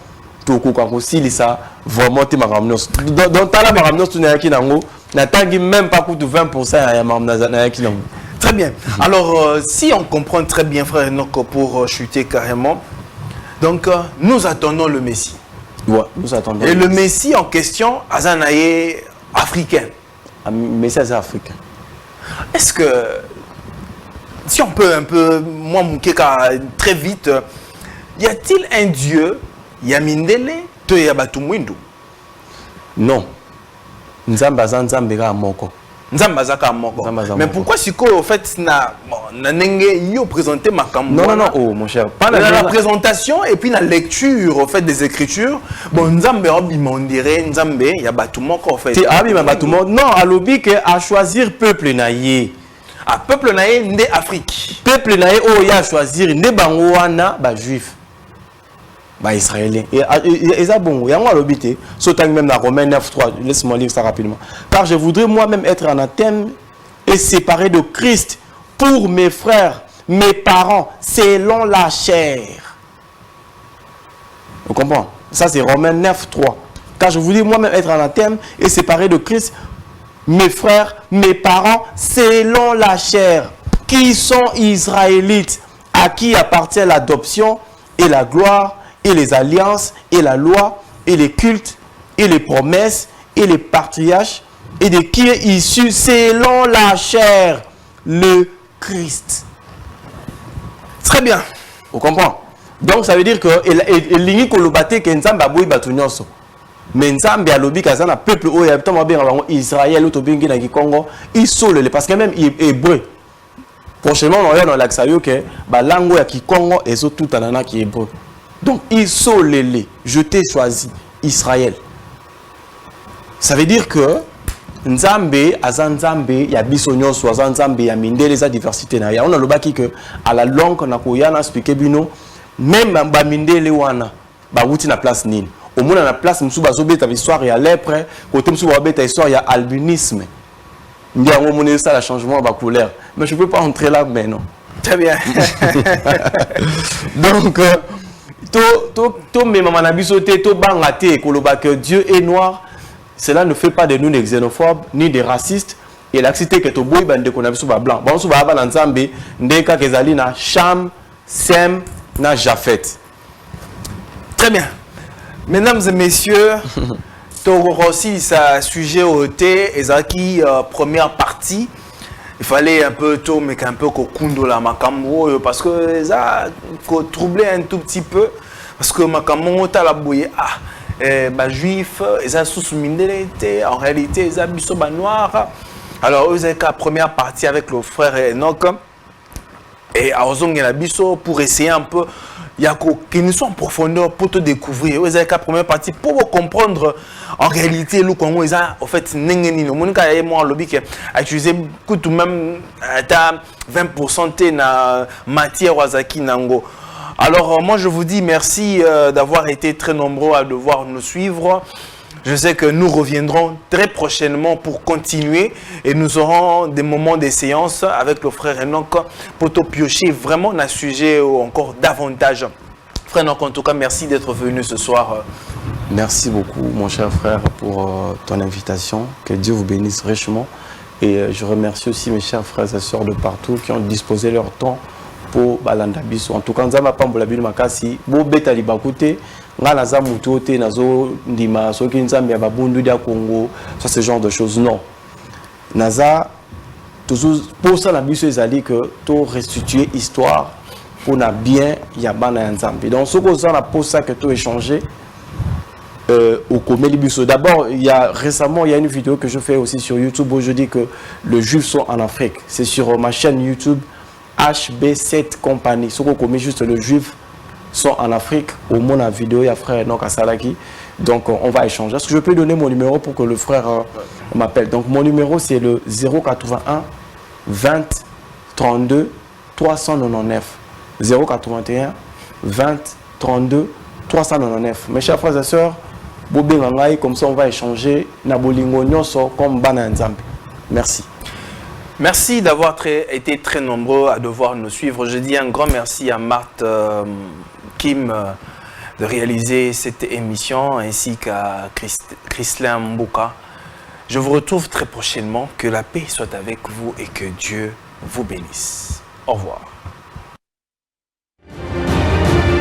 aussi ça vraiment te maramnos dans ta la maramnos tu n'as qu'inango n'attends même pas pour 20% à maramnas kinango. Très bien. Alors si on comprend très bien frère Noko pour chuter carrément, donc nous attendons le Messie. Ouais, nous attendons. Et le Messie en question azanaye africain. Messie africain. Est-ce que si on peut un peu moi très vite, y a-t-il un Dieu Yamindele to yabatumwindu? Non. Nzambaza nzambeka moko. Nzambazaka moko. Mais pourquoi si quoi au fait na nenge yo présenter ma campagne? Non, oh mon cher. Pas la présentation et puis la lecture au fait des écritures. Bon nzambe obimondire nzambe yabatumoko au fait. Ti abi mabatumo. Non, alobi que à choisir peuple naïe. Ah peuple naïe ndé Afrique. Peuple naïe oh ya choisir ndé bango wana ba juif. bah, israélien. Et ça, bon, il y a moi l'obité. Sautant même dans Romains 9.3, laisse-moi lire ça rapidement. Car je voudrais moi-même être anathème et séparé de Christ pour mes frères, mes parents, selon la chair. Vous comprenez? Ça, c'est Romains 9.3. Car je voudrais moi-même être anathème et séparé de Christ, mes frères, mes parents, selon la chair, qui sont israélites, à qui appartient l'adoption et la gloire, et les alliances, et la loi, et les cultes, et les promesses, et les patriarches, et de qui est issu selon la chair, le Christ. Très bien. Vous comprenez? Donc ça veut dire que l'ingé kolobate que nzambe aboyi batu nyonso. Mais nzambe alobi kaza na peuple oyo ya tama bien bango Israël to bengi na Congo, isolé parce que même hébreu. Prochainement on va dans l'accès que ba langue ya Kikongo ezo tout anana qui hébreu. Donc isolé, je t'ai choisi Israël. Ça veut dire que Nzambe azanzambe ya biso nyonso azanzambe ya mindele za diversité na ya on a lobaki que à la langue na koyana expliquer bino même ba mindele wana ba wuti na place nini au moins na place msuba zobeta histoire ya lèpre côté msuba beta histoire ya albinisme ndia ngo monné ça la changement ba couleur mais je peux pas entrer là maintenant. Très bien. Donc to me mama na biso te to banga te koloba que Dieu est noir. Cela ne fait pas de nous des xénophobes ni des racistes. Et la cité que tu bois bande qu'on a vu sur blanc. Bon sur baba dans Nzambe ndeka kezali na Cham, Sem na Japhet. Très bien. Mesdames et messieurs, tu aussi ça sujet au thé et ça qui première partie. Il fallait un peu tout mais un peu kokundo la makambo parce que ça troublé un tout petit peu parce que makambo ta la bouillé juif, ils ont sous-mindélité, en réalité, ils ont biso noir. Alors, eux, ils ont la première partie avec le frère Enoch. Et à Ozong et la biso pour essayer un peu, il y a qu'ils soient en profondeur pour te découvrir. Eux, ils ont la première partie pour comprendre en réalité le Congo. Ils ont en fait n'engeni. Le monde qui a moi lobby qui a utilisé tout même 20% de la matière wazaki nango. Alors, moi, je vous dis merci d'avoir été très nombreux à devoir nous suivre. Je sais que nous reviendrons très prochainement pour continuer et nous aurons des moments de séance avec le frère Enoch pour te piocher vraiment dans le sujet encore davantage. Frère Enoch, en tout cas, merci d'être venu ce soir. Merci beaucoup, mon cher frère, pour ton invitation. Que Dieu vous bénisse richement. Et je remercie aussi mes chers frères et sœurs de partout qui ont disposé leur temps pour balanda biso. En tout cas, nzamba pambola bino makasi bo beta libakute ngana za mutu te nazo ndima soki nzambe ya babundu dia Congo, ça ce genre de choses non. Naza toujours pour ça la biso ezali que to restituer histoire pour na bien ya bana nzambe. Donc ce que ça na pour ça que to échanger au Komeli biso. D'abord, récemment il y a une vidéo que je fais aussi sur YouTube où je dis que les juifs sont en Afrique. C'est sur ma chaîne YouTube HB7 Compagnie. Ce qu'on commet juste le juif sont en Afrique. Au moins la vidéo, il y a frère Enoch Asalaki. Donc on va échanger. Est-ce que je peux donner mon numéro pour que le frère m'appelle? Donc mon numéro c'est le 081 20 32 399. 081 20 32 399. Mes chers frères et sœurs, comme ça on va échanger. Comme Bana Nzambe. Merci. Merci d'avoir été très nombreux à devoir nous suivre. Je dis un grand merci à Marthe Kim de réaliser cette émission ainsi qu'à Christlin Mbouka. Je vous retrouve très prochainement. Que la paix soit avec vous et que Dieu vous bénisse. Au revoir.